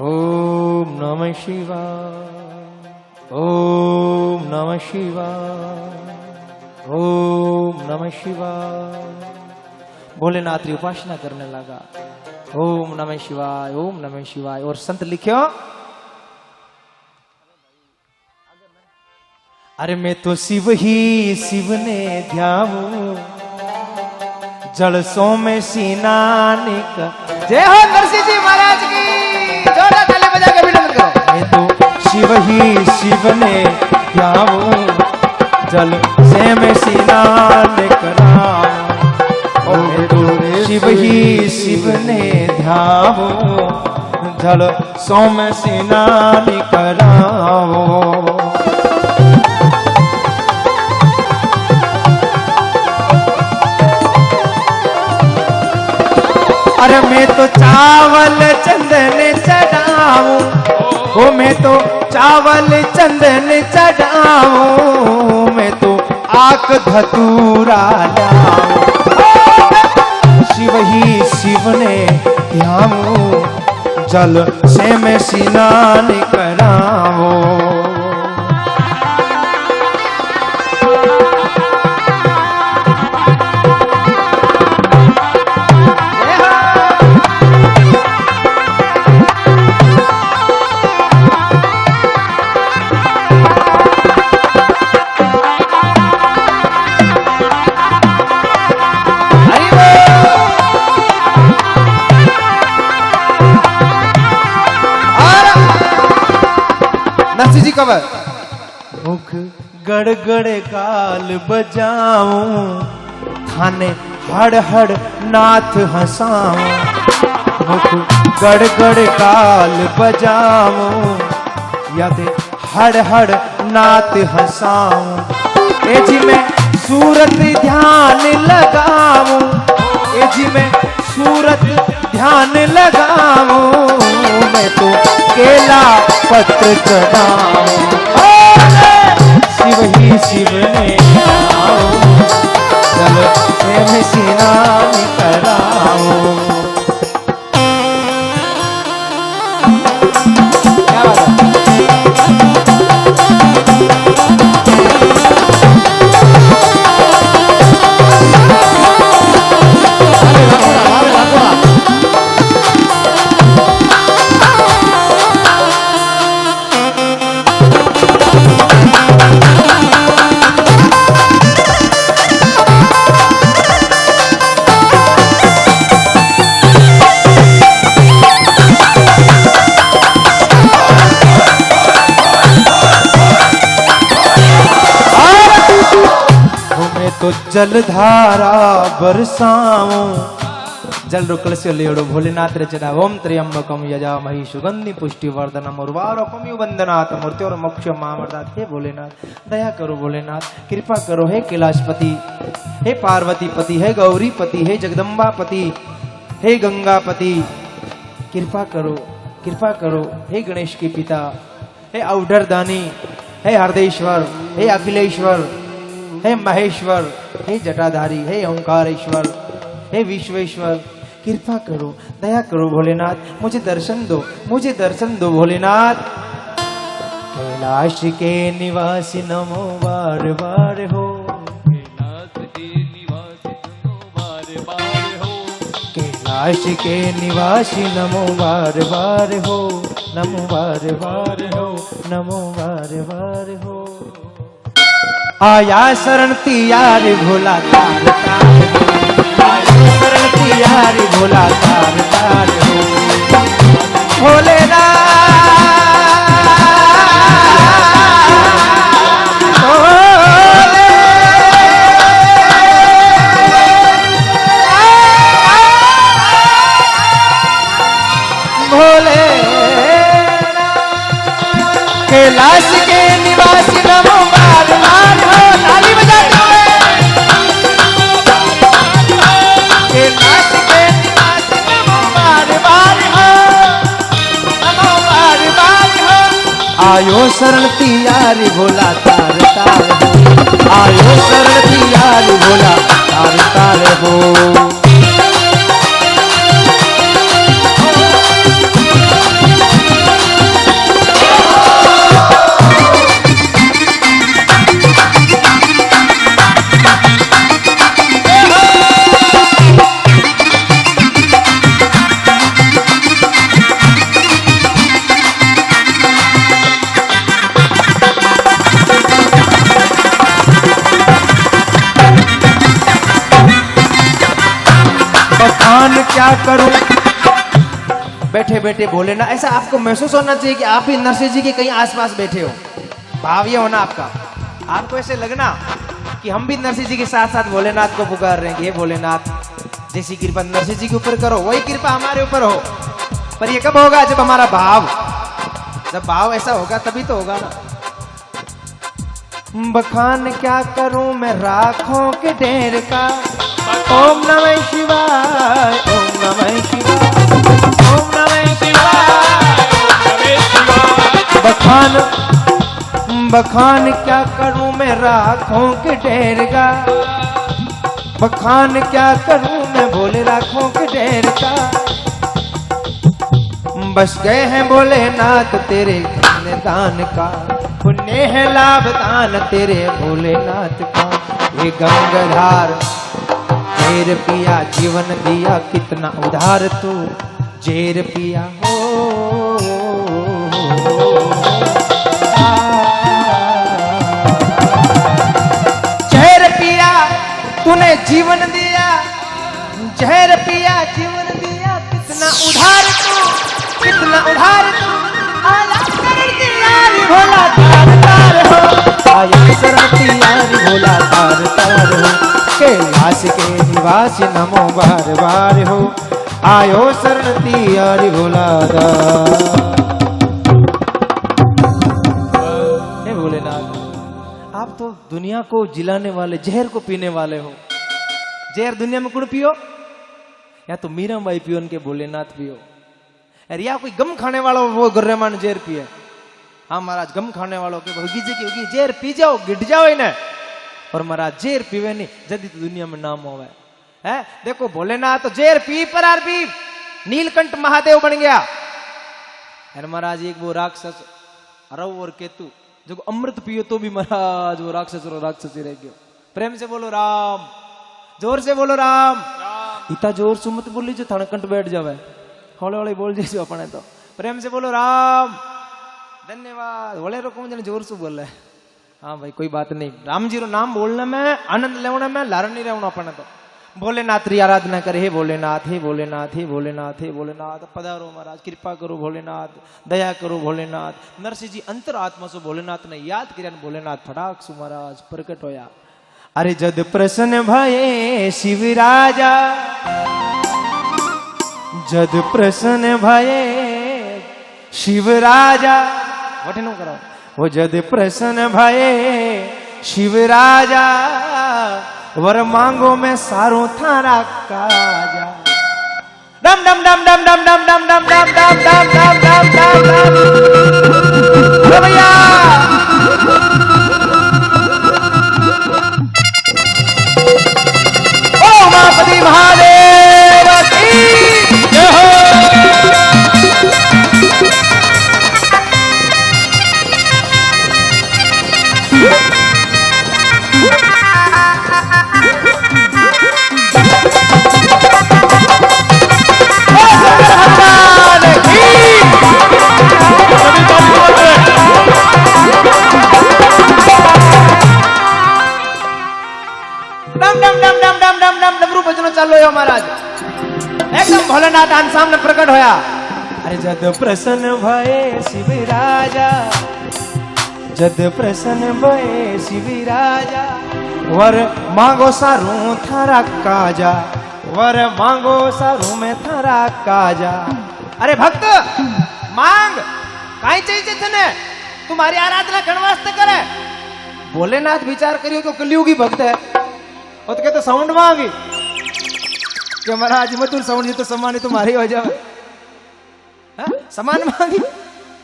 ओम नमः शिवाय, ओम नमः शिवाय, ओम नमः शिवाय। भोलेनाथ की उपासना करने लगा। ओम नमः शिवाय, ओम नमः शिवाय। और संत लिखियो, अरे मैं तो शिव ही शिव ने ध्याऊं, जल सो में स्नान का। जय हो नरसिंह जी महाराज की, जोरदार ताली बजा के अभिनंदन करो। मैं तो शिव ही शिव ने ध्याऊं, जल से में स्नान कराऊं। मैं तो शिव ही शिव ने ध्याऊं, जल सो में स्नान कराऊं। अरे मैं तो चावल चंदन चढ़ाऊं, ओ मैं तो चावल चंदन चढ़ाऊं, मैं तो आक धतूरा लाऊं। शिव ही शिव ने ध्याऊं, जल से मैं स्नान कराऊं। कवर मुख गड़गड़ काल बजाऊं, थाने हड़ हड़ नाथ हंसाऊं। मुख गड़गड़ काल बजाऊं, यादे हड़ हड़ नाथ हंसाऊं। ए जी मैं सूरत ध्यान लगाऊं, ए जी मैं सूरत ध्यान लगाऊं। मैं तो केला पत्र चढ़ाऊं, शिव ही शिव ने ध्याऊं, जल से मैं स्नान कराऊं। क्या बात है? तो जलधारा बरसाऊं, जल रुकल से लेड़ो भोलेनाथ रचना। ओम त्र्यंबकम यजामहि सुगंधि पुष्टिवर्धनम उर्वारुकम वंदनाथ मूर्ति और मोक्ष मामर्दात। हे भोलेनाथ दया करो, भोलेनाथ कृपा करो। हे कैलाशपति, हे पार्वतीपति, हे गौरीपति, हे जगदम्बापति, हे गंगापति कृपा करो, कृपा करो। हे गणेश के पिता, हे अवधरदानी, हे हरदेश्वर, हे अखिलेश्वर, हे महेश्वर, हे जटाधारी, हे ओंकारेश्वर, हे विश्वेश्वर कृपा करो, दया करो भोलेनाथ। मुझे दर्शन दो, मुझे दर्शन दो भोलेनाथ। कैलाश के निवासी नमो बार बार हो, कैलाश के निवासी नमो बार बार हो, कैलाश के निवासी नमो बार बार हो, नमो बार बार हो, नमो बार बार हो। आया शरण तियारी भोला तार तार, आया शरण तियारी भोला तार तार हो। भोलेनाथ भोले कैलाश के निवासी नमो बार बार हो। ताली बजाते हुए कैलाश के निवासी नमो आयो शरण तियारी भोला तार तार हो, आयो शरण तियारी भोला तार तार हो। बखान क्या करूं बैठे बैठे बोले ना, ऐसा आपको महसूस होना चाहिए कि आप भी नरसिंह जी के कहीं आसपास बैठे हो। भाव ये होना आपका, आपको ऐसे लगना कि हम भी नरसिंह जी के साथ साथ भोलेनाथ को पुकार रहे हैं कि हे भोलेनाथ, जैसी कृपा नरसिंह जी के ऊपर करो वही कृपा हमारे ऊपर हो। पर ये कब होगा? जब हमारा भाव, जब भाव ऐसा होगा तभी तो होगा ना। बखान क्या करूं मैं राखों के ढेर का, ओम नमः शिवाय, ओम नमः शिवाय, ओम नमः शिवाय, ओम नमः शिवाय। बखान क्या करूं मैं राखों के ढेर का, बखान क्या करूं मैं भोले राखों के ढेर का। बस गए हैं भोलेनाथ तेरे दान का, पुण्य है लाभ दान तेरे भोलेनाथ का। ये गंगाधार जेर पिया जीवन दिया कितना उधार तू जेर पिया हो। जहर पिया तूने जीवन दिया, जहर पिया जीवन दिया कितना उधार तू, कितना उधार तू। आया शरण तियारी भोला तार तार हो, आया शरण तियारी भोला तार तार हो। कैलाश के निवास नमो बार बार हो, आयो शरण तियारी भोला हे भोलेनाथ, आप तो दुनिया को जिलाने वाले, जहर को पीने वाले हो। जहर दुनिया में कुण पियो? या तो मीराबाई पियो उनके भोलेनाथ पियो, अरे या कोई गम खाने वाला वो गर्रेमान जहर पिए। हाँ महाराज, गम खाने वालों के होगी जहर पी जाओ, गिट जाओ इन्हें। और महाराज जहर पीवे नहीं जल्दी तो दुनिया में नाम होवे है। देखो भोलेनाथ तो जहर पी पर पी नीलकंठ महादेव बन गया। अरे महाराज एक वो राक्षस रव और केतु जो अमृत पियो तो भी महाराज वो राक्षस और राक्षसी रह गयो। प्रेम से बोलो राम, जोर से बोलो राम। इतना जोर से मत बोली जो थाना कंठ बैठ जावे, हौले हौले बोल जैसे अपने तो। प्रेम से बोलो राम। धन्यवाद। हौले रोको जने जोर से बोल रहे। हाँ भाई कोई बात नहीं, राम जी रो नाम बोलने में, आनंद लेने में लार नहीं रहना अपने तो। भोलेनाथ री आराधना करे, हे भोलेनाथ, हे भोलेनाथ, हे भोलेनाथ, हे भोलेनाथ। पधारो महाराज, कृपा करो भोलेनाथ, दया करो भोलेनाथ। नरसिंह जी अंतर आत्मा से भोलेनाथ ने याद किया, भोलेनाथ फटाक सु महाराज प्रकट होया। अरे जद प्रसन्न भये शिवराजा, जद प्रसन्न भये शिवराजा, वटे नो करो वो जद प्रसन्न भये शिवराजा, वर मांगो में सारो थारा काजा। डम डम डम डम डम डम डम डम डम डम डम डम डम डम डम भैया। ओ उमापति महादेव की जय हो। चालो यो महाराज एकदम भोलेनाथ आन सामने प्रकट होया। अरे जद प्रसन्न भये शिवराजा, जद प्रसन्न भये शिवराजा, वर मांगो सारू थारा काजा, वर मांगो सारू में थारा काजा। अरे भक्त मांग, काई चाहिए तने? तुम्हारी आराधना करण वास्ते करे। भोलेनाथ विचार करियो तो कलयुगी भक्त है, और तो कहते साउंड मांगी कि महाराज मधुर साउंड जी तो सम्मान तुम्हारी हो जाए। समान मांगी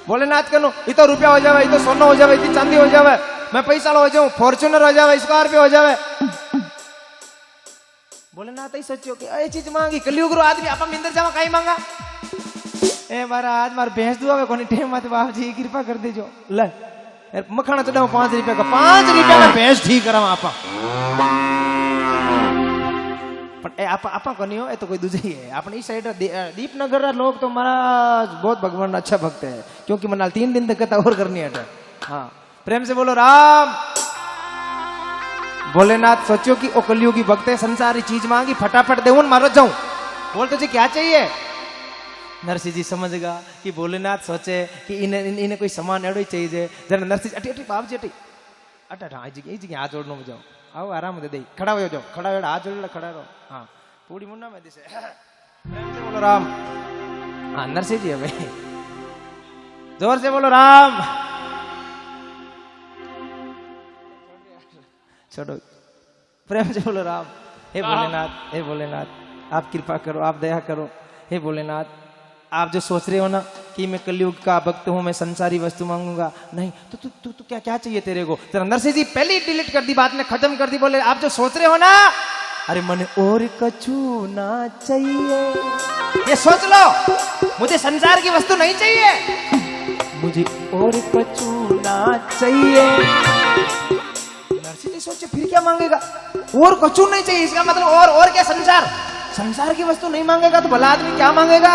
भोलेनाथ कनो ये तो रुपया हो जावे, ये तो सोना हो जावे, ये चांदी हो जावे, मैं पैसा हो जाऊं, फॉर्च्यूनर हो जावे, स्कॉर्पियो हो जावे। भोलेनाथ ही सोचो कि ये चीज मांगी कलयुग रो आदमी आपा मिंदर जावा काई मांगा। ए मारा आज मार भैंस दुआवे कोनी टेम माते बाप जी कृपा कर देजो। ले मखाना चढ़ाओ 5 रुपया का, 5 रुपया में भैंस ठीक करावा आपा। पण ए आपा कोनी हो, ए तो कोई दूजे ही है। अपनी इस साइड दीपनगर रा लोग तो महाराज बहुत भगवान अच्छा भक्त है, क्योंकि मनाल 3 दिन तक कथा और करनी है। हाँ प्रेम से बोलो राम। भोलेनाथ सोचो कि ओ कलयुगी भक्त है, संसारी चीज मांगी फटाफट देऊन मारो जाऊं। बोल तुझे क्या चाहिए? नरसिंह जी समझेगा कि भोलेनाथ सोचे कि इन्हें कोई सामान एडो ही चाहिए। जरा नरसिंह अटी अटी बाप जी अटी अट हाँ जी हाथ जोड़ने में जाओ, आओ आराम दे दे, खड़ा हो जाओ, खड़ा हो हाथ जोड़ खड़ा रहो। हाँ पूरी मुन्ना में दिसे प्रेम से बोलो राम। हाँ नरसिंह जी है भाई, जोर से बोलो राम। छोड़ो, प्रेम से बोलो राम। हे भोलेनाथ, हे भोलेनाथ आप कृपा करो, आप दया करो। हे भोलेनाथ आप जो सोच रहे हो ना कि मैं कलयुग का भक्त हूं, मैं संसारी वस्तु मांगूंगा, नहीं तो तू क्या क्या चाहिए तेरे को? जरा नरसिंह जी पहले ही डिलीट कर दी बात ने, खत्म कर दी। बोले आप जो सोच रहे हो ना, अरे मन और कछु ना चाहिए, ये सोच लो। मुझे संसार की वस्तु नहीं चाहिए, मुझे और कछु ना चाहिए। नरसिंह जी सोचे फिर क्या मांगेगा? और कछु नहीं चाहिए, इसका मतलब और क्या? संसार की वस्तु नहीं मांगेगा तो भला आदमी क्या मांगेगा?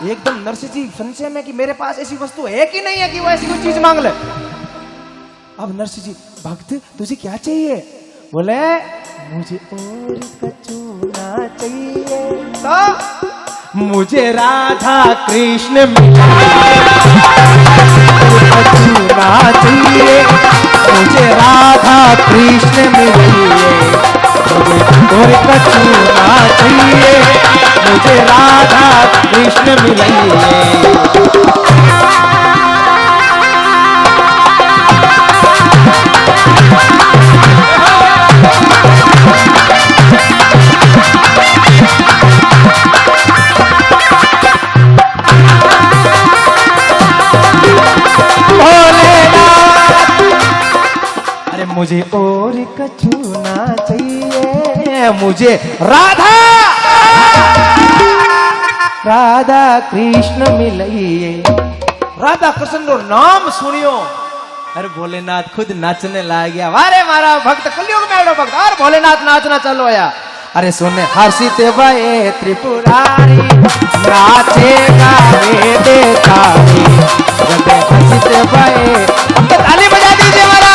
एकदम नरसिंह जी संशय में कि मेरे पास ऐसी वस्तु है कि नहीं है कि वो ऐसी कोई चीज मांग ले। अब नरसिंह जी भक्त तुझे क्या चाहिए? बोले मुझे और कछु ना चाहिए, तो मुझे राधा कृष्ण मिला ना चाहिए, मुझे राधा कृष्ण मिलिए, मुझे और कछु ना चाहिए, मुझे राधा कृष्ण मिलिए। मुझे और कछु ना चाहिए, मुझे राधा कृष्ण मिलिए। राधा कृष्ण रो नाम सुनियो, अरे भोलेनाथ खुद नाचने लग गया। वारे मारा भक्त कलयुग में भक्त, और भोलेनाथ नाचना चलो या। अरे सुने हर्षित भये त्रिपुरारी, नाचे गावे देखारी, जब हर्षित भये। अब तो ताली बजा दीजिए महाराज।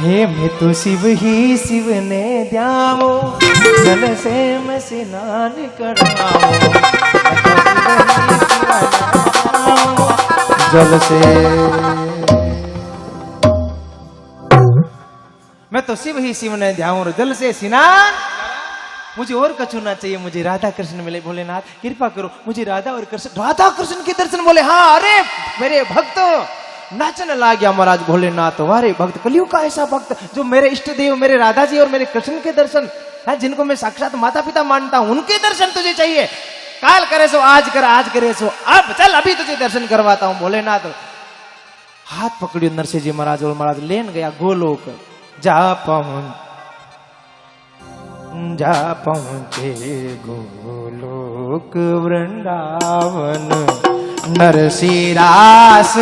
हे मैं तो शिव ही शिव ने ध्याओ, जल से मैं स्नान कराओ, जल से मैं तो शिव ही शिव ने ध्याओ, जल से स्नान। मुझे और कछु ना चाहिए, मुझे राधा कृष्ण मिले। भोलेनाथ कृपा करो, मुझे राधा और कृष्ण, राधा कृष्ण के दर्शन। बोले हाँ, अरे मेरे भक्त नाचने लग गया महाराज भोलेनाथ। वारे भक्त, कलयुग का ऐसा भक्त जो मेरे इष्ट देव, मेरे राधा जी और मेरे कृष्ण के दर्शन है, जिनको मैं साक्षात माता पिता मानता हूं, उनके दर्शन तुझे चाहिए। काल करे सो आज कर, आज करे सो अब, चल अभी तुझे दर्शन करवाता हूं। भोलेनाथ हाथ पकड़ियो नरसिंह जी महाराज, और महाराज लेन गया गोलोक। जा पहुंचे गोलोक वृंदावन, नरसिंह रास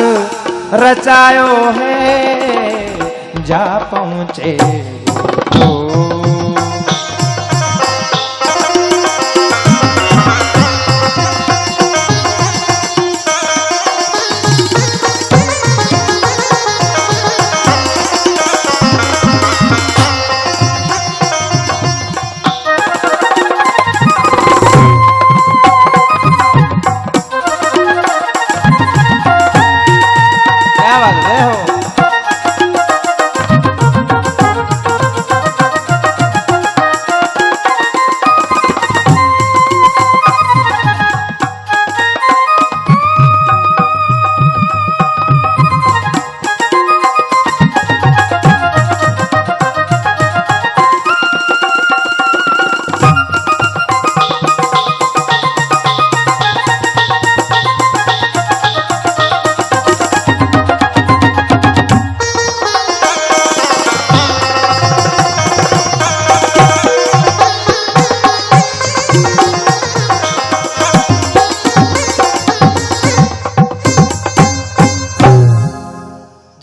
रचायो है, जा पहुंचे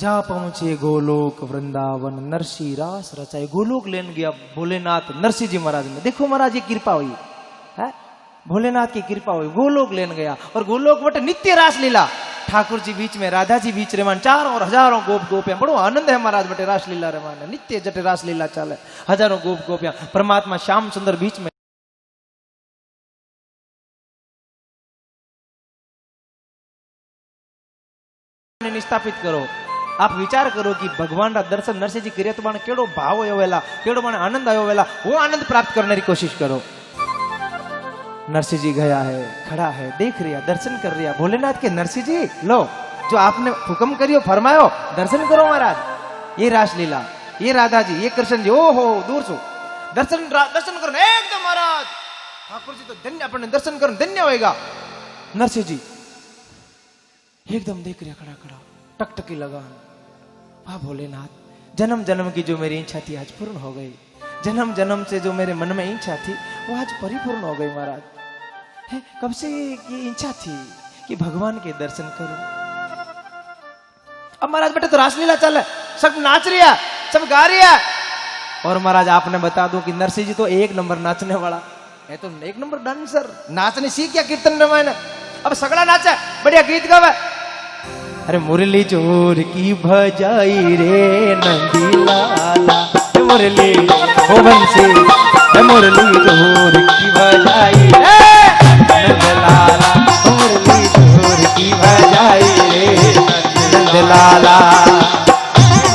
जा पहुंचे गोलोक वृंदावन नरसी रास रचाए। गोलोक लेन गया भोलेनाथ नरसिंह जी महाराज ने। देखो महाराज ये कृपा हुई है, भोलेनाथ की कृपा हुई, गोलोक लेन गया और गोलोक बटे नित्य रास लीला। ठाकुर जी बीच में, राधा जी बीच रेमान, चारों और हजारों गोप गोपियां, बड़ो आनंद है महाराज बटे रास लीला रेमान, नित्य जटे रास लीला चाले, हजारों गोप गोपियां, परमात्मा श्याम सुंदर बीच में स्थापित करो। आप विचार करो कि भगवान रा दर्शन नरसिंह जी करे तो माने केड़ो भाव आयो वेला, केड़ो माने आनंद आयो वेला, वो आनंद प्राप्त करने की कोशिश करो। नरसिंह जी गया है, खड़ा है, देख रिया, दर्शन कर रिया। भोलेनाथ के नरसिंह जी लो, जो आपने हुक्म करियो फरमायो, दर्शन करो महाराज। ये रासलीला, ये राधा जी, ये कृष्ण जी, ओहो दूर सु दर्शन करो एकदम महाराज। ठाकुर जी तो धन्य, अपने दर्शन करो धन्य होएगा। नरसिंह जी एकदम देख रिया, खड़ा खड़ा, टकटकी लगान। वाह भोलेनाथ, जन्म जन्म की जो मेरी इच्छा थी आज पूर्ण हो गई। जन्म जन्म से जो मेरे मन में इच्छा थी वो आज परिपूर्ण हो गई महाराज। कब से की इच्छा थी कि भगवान के दर्शन करूं। अब महाराज बेटे तो रासलीला चल है, सब नाच रिया, सब गा रिया। और महाराज आपने बता दो कि नरसिंह जी तो एक नंबर नाचने वाला है, तो एक नंबर डांसर, नाचने सीख गया कीर्तन रामायण। अब सगड़ा नाचा, बढ़िया गीत गावा। अरे मुरली जोर की भजाई रे नंदी लाला, मुरली ओ बंसी, मुरली जोर की भजाई रे नंद लाला, मुरली जोर की भजाई रे नंद लाला,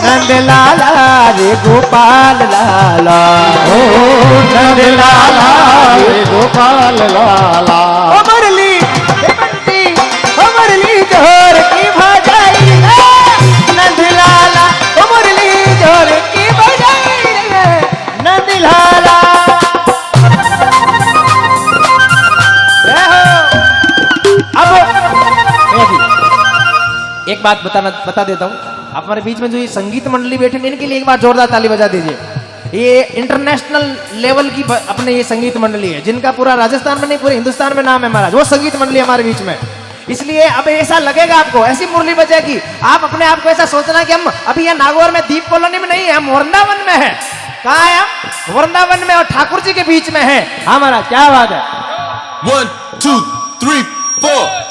नंद लाला रे गोपाल लाला, ओ नंद लाला रे गोपाल लाला, ओ मुरली बंसी, ओ मुरली जोर की भजाई रे नंद लाला, ओ मुरली जोर की भजाई रे नंद लाला। अब एक बात बता देता हूं, आप हमारे बीच में जो ये संगीत मंडली बैठे इनके लिए एक बार जोरदार ताली बजा दीजिए। ये इंटरनेशनल लेवल की अपने ये संगीत मंडली है, जिनका पूरा राजस्थान में नहीं पूरे हिंदुस्तान में नाम है महाराज। वो संगीत मंडली हमारे बीच में, इसलिए अब ऐसा लगेगा आपको, ऐसी मुरली बजेगी, आप अपने आप को ऐसा सोचना कि हम अभी यहाँ नागौर में दीप कॉलोनी में नहीं है, हम वृंदावन में है। कहाँ है हम? वृंदावन में और ठाकुर जी के बीच में है। हाँ महाराज क्या बात है। 1 2 3 4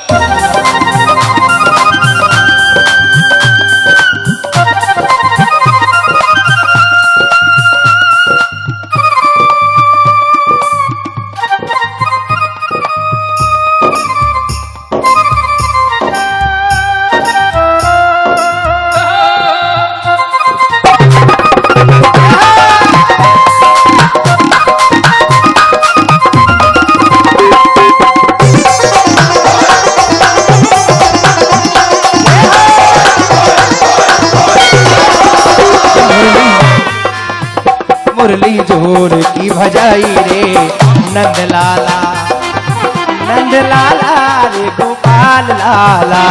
मुरली जोर की भजाई रे नंद लाला, नंद लाला रे गोपाल लाला,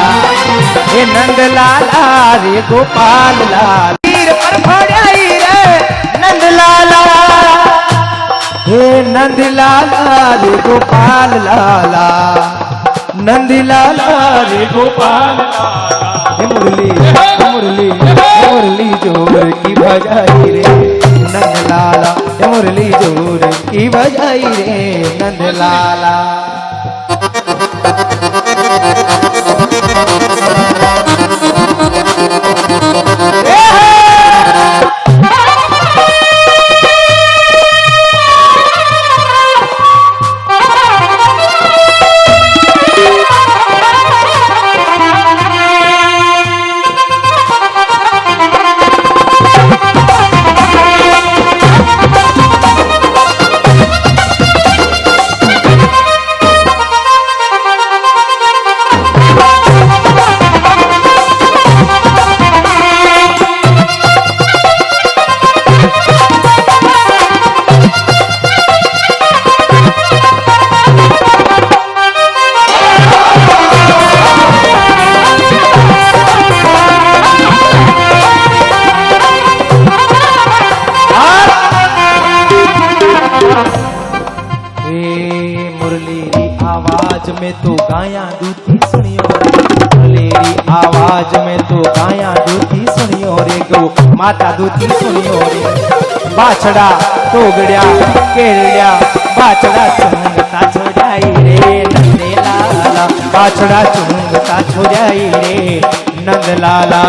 हे नंद लाला रे गोपाल लाला, तीर पर भजाई रे नंद लाला, हे नंद लाला रे गोपाल लाला, नंद लाला रे गोपाल लाला, हे मुरली मुरली मुरली जोर की भजाई रे नंद लाला, मुरली जोर की बजाई रे नंद लाला। आवाज में तो गाया दूती सुनियो, मुरली आवाज में तो गाया दूती सुनियो रे गौ माता दूती सुनियो रे बाछड़ा तोगड़िया केरड़िया बाछड़ा चुंगता छोड़ाई रे नंदे लाला बाछड़ा चुंगता छोड़ाई रे नंद लाला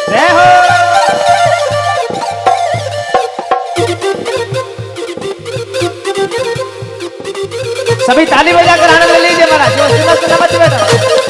जय हो सभी ताली बजाकर आनंद ले लीजिए महाराज जो मस्त मत बैठो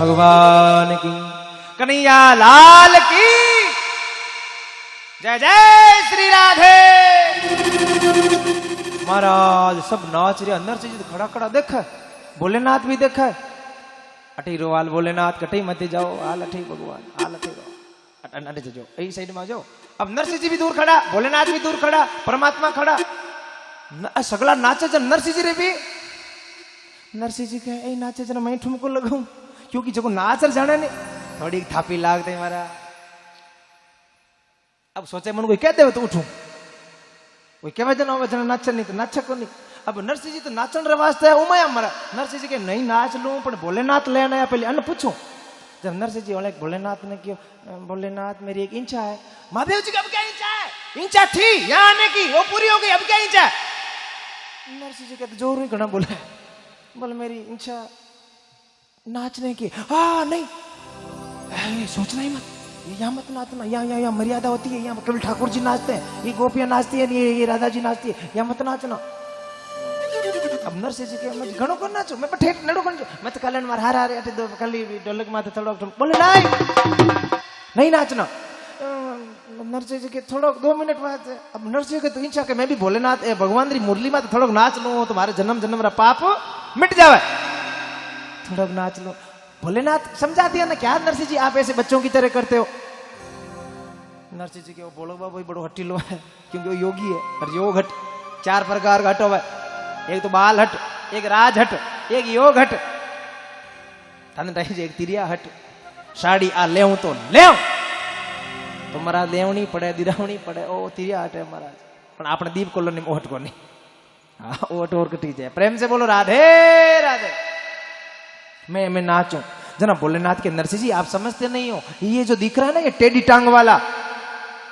भगवान की कन्हैया लाल की जय जय श्री राधे महाराज सब नाच रहे अंदर से खड़ा खड़ा देख भोलेनाथ भी देख अटी रोवाल भोलेनाथ कटई मत जाओ आल अठी भगवान आल अठी रो अटे जाओ यही साइड में जाओ अब नरसिंह जी भी दूर खड़ा भोलेनाथ भी दूर खड़ा परमात्मा खड़ा सगला नाचे जब नरसिंह जी रे भी नरसिंह जी कहे ए नाचे जरा मैं ठुमको लगाऊं क्योंकि जो नाच जाने ने थोड़ी थापी लागते मारा अब सोचे मन कोई कहते हो तो उठूं कोई कहे जना वजन नाच नहीं तो नाच को नहीं अब नरसिंह जी तो नाचन रवाज है उमाया मरा नरसिंह जी के नहीं नाच लूं पर भोलेनाथ लेना आया पहले अन्न पूछूं जब नरसिंह जी बोले भोलेनाथ ने क्यों भोलेनाथ मेरी एक इंचा है महादेव जी का अब क्या इंचा है इंचा थी यहाँ आने की वो पूरी हो गई अब क्या इंचा है नरसिंह जी कहते जोर ही घना बोले मेरी इंचा नाचने की नहीं सोचना ही मत यहाँ मत नाचना यहाँ मर्यादा होती है यहाँ केवल ठाकुर जी नाचते हैं ये गोपियां नाचती है ये राधा जी नाचती है यहाँ मत नाचना अब नरसिंह जी के घणो को नाचो मैं ठेठ नड़ो कौन मैं तो कल्याण मार हार हारे दो खाली ढोलक माथे थोड़ा बोले नहीं नाचना नरसिंह जी के थोड़ा 2 मिनट बाद अब नरसिंह के तो इच्छा के मैं भी भोलेनाथ भगवान री मुरली में थोड़ा नाच लूं तुम्हारे जन्म जन्म रा पाप मिट जावे थोड़ा नाच लो भोलेनाथ समझा दिया ना क्या नरसिंह जी आप ऐसे बच्चों की तरह करते हो नरसिंह जी के वो बोलो बाबू बड़ो हट्टीलो है क्योंकि वो योगी है और योग हट 4 प्रकार का हट हो एक तो बाल हट एक राज हट एक योग हट एक तिरिया हट साड़ी आ ले तो ले तो महाराज लेवनी पड़े दिरावनी पड़े ओ तिरिया हटे महाराज पर आपने दीप कोलो नहीं ओहट को नहीं हाँ ओहट और कटी जाए प्रेम से बोलो राधे राधे मैं नाचूं जना भोलेनाथ के नरसिंह जी आप समझते नहीं हो ये जो दिख रहा है ना ये टेडी टांग वाला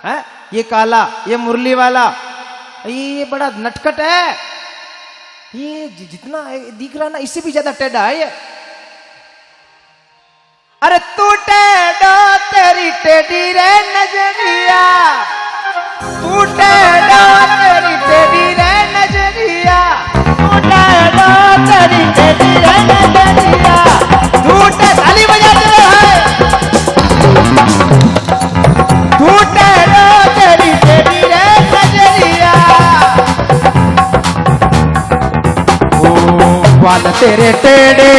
है ये काला ये मुरली वाला ये बड़ा नटखट है ये जितना दिख रहा है ना इससे भी ज्यादा टेढ़ा है ये अरे तू टेढ़ो तेरी टेढ़ी रे नजरिया तू टेढ़ो तेरी टेढ़ी रे नजरिया तू टेढ़ो तेरी टेढ़ी रे नजरिया तू ताली बजाते रहे तू टेढ़ो तेरी टेढ़ी रे नजरिया ग्वाल तेरे टेढ़े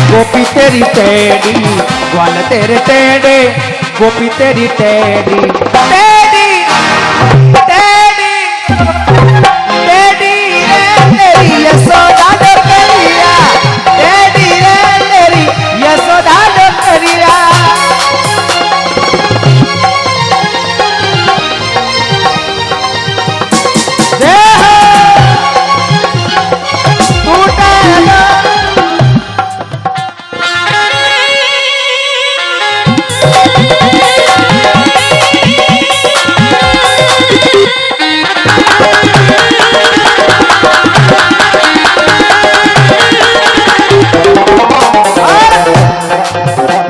गोपी तेरी टेढ़ी ग्वाल तेरे टेढ़े गोपी तेरी टेढ़ी टेढ़ी टेढ़ी टेढ़ी रे तेरी यशोदा डोकरिया टेढ़ी रे तेरी यशोदा डोकरिया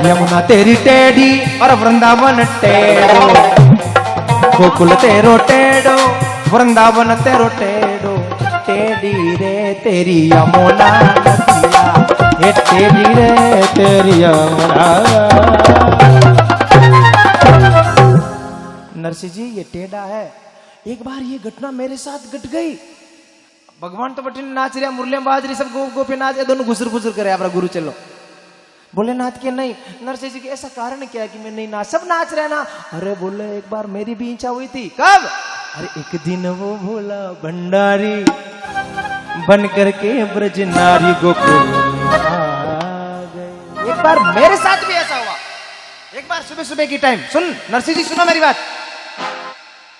यमुना तेरी टेढ़ी और वृंदावन टेढ़ो गोकुल तेरो टेढ़ो वृंदावन तेरो टेढ़ो टेढ़ी रे तेरी यमुना नदिया ये टेढ़ी रे तेरी यमुना नरसिंह जी ये टेढ़ा है एक बार ये घटना मेरे साथ घट गई भगवान तो बटिन नाच रहे मुरलियां बाज रही सब गोपी नाच दोनों घुसर फुसर करे अपना गुरु चलो बोले नाथ के नहीं। नरसिंह जी के ऐसा कारण क्या है कि मैं नहीं नाच, सब नाच रहे ना। अरे बोले एक बार मेरी भी इच्छा हुई थी। कब? अरे एक दिन वो भोला भंडारी बन करके ब्रज नारी गोकुल में आ गए। एक बार मेरे साथ भी ऐसा हुआ। एक बार सुबह सुबह की टाइम, सुन नरसिंह जी सुनो मेरी बात।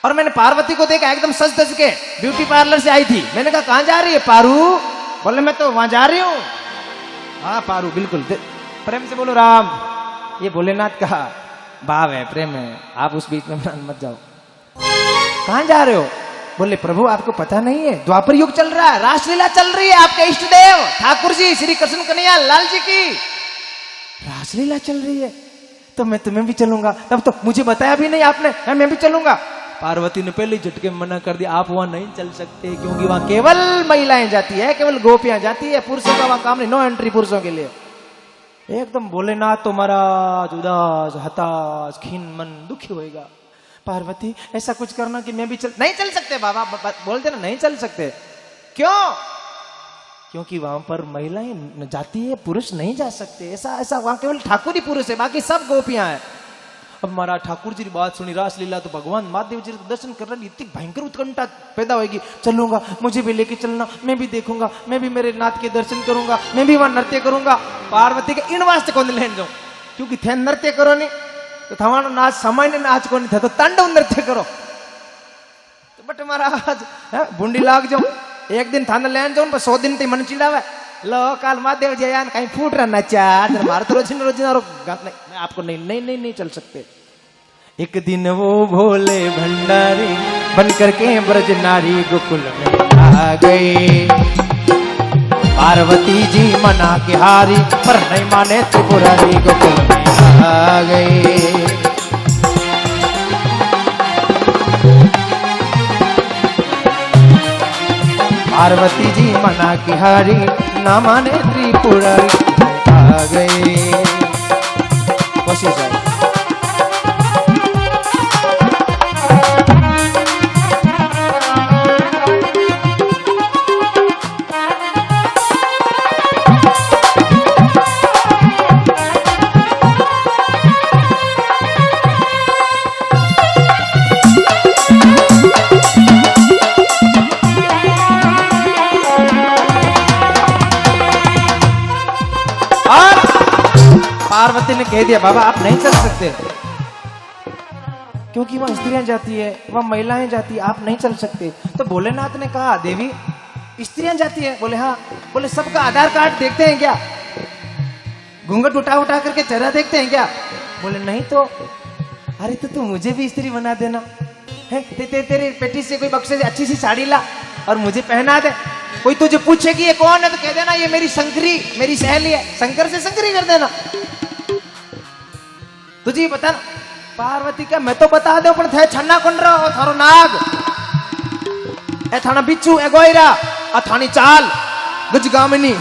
और मैंने पार्वती को देखा एकदम सज धज के, ब्यूटी पार्लर से आई थी। मैंने कहा कहां जा रही है पारू? बोले मैं तो वहां जा रही हूं। हाँ पारू बिल्कुल, प्रेम से बोलो राम। ये भोलेनाथ का भाव है, प्रेम है, आप उस बीच में मत जाओ। कहां जा रहे हो? बोले प्रभु आपको पता नहीं है, द्वापर युग चल रहा है, रासलीला चल रही है, आपके इष्ट देव ठाकुर जी श्री कृष्ण कन्हैया लाल जी की रासलीला चल रही है, तो मैं तुम्हें भी चलूंगा। तब तो मुझे बताया भी नहीं आपने, मैं भी चलूंगा। पार्वती ने पहले झटके में मना कर दिया, आप वहां नहीं चल सकते, क्योंकि वहां केवल महिलाएं जाती है, केवल गोपियां जाती है, पुरुषों का वहां काम नहीं, नो एंट्री पुरुषों के लिए। एकदम भोलेनाथ तो महाराज उदास, हताश, खीन मन, दुखी होएगा। पार्वती ऐसा कुछ करना कि मैं भी नहीं चल सकते बाबा, बोलते ना नहीं चल सकते। क्यों? क्योंकि वहां पर महिलाएं जाती है, पुरुष नहीं जा सकते। ऐसा वहां केवल ठाकुर ही पुरुष है, बाकी सब गोपियां हैं। अब महाराज ठाकुर जी की बात सुनी, रासलीला तो भगवान महादेव जी के दर्शन कर रहे, इतनी भयंकर उत्कंठा पैदा होगी। चलूंगा, मुझे भी लेके चलना, मैं भी देखूंगा, मैं भी मेरे नाथ के दर्शन करूंगा, मैं भी वहां नृत्य करूंगा। पार्वती के इन वास्ते को लेन जाऊं, क्योंकि थे नृत्य करो नहीं तो थमारो नाच सामान्य नाच को नहीं था, तो तांडव नृत्य करो। तो बट महाराज बूंदी लाग जाऊं, एक दिन थाने लेन जाऊं, पर 100 दिन ते मन चिड़ावे, लो काल महादेव जी आया कहीं फूट रहा नचा, मार तो रोजिन नहीं, मैं आपको नहीं चल सकते। एक दिन वो भोले भंडारी बन करके ब्रज नारी गोकुल में आ गए। पार्वती जी मना के हारी, पर नहीं माने त्रिपुरारी गोकुल में आ गए। पार्वती जी मना की हारी, ना माने त्रिपुरारी आ गए। कोशिश है पार्वती ने कह दिया बाबा आप नहीं चल सकते, क्योंकि वहां स्त्रियां जाती है, वहां महिलाएं जाती है, आप नहीं चल सकते। तो भोलेनाथ ने कहा देवी स्त्रियां जाती है? बोले हाँ। बोले सबका आधार कार्ड देखते हैं क्या? घूंघट उठा करके चेहरा देखते हैं क्या? बोले नहीं। तो अरे तो तू मुझे भी स्त्री बना देना है, तेरे पेटी से कोई बक्से से अच्छी सी साड़ी ला और मुझे पहना दे। कोई तुझे पूछे कि ये कौन है तो कह देना ये मेरी शंकरी, मेरी सहेली है, शंकर से शंकरी कर देना। तुझे बता पार्वती का मैं तो बता दो, पर थे छन्ना कौन रहा हो, थारो नाग ए थाना बिच्छू ए गोयरा आ थानी चाल गजगामिनी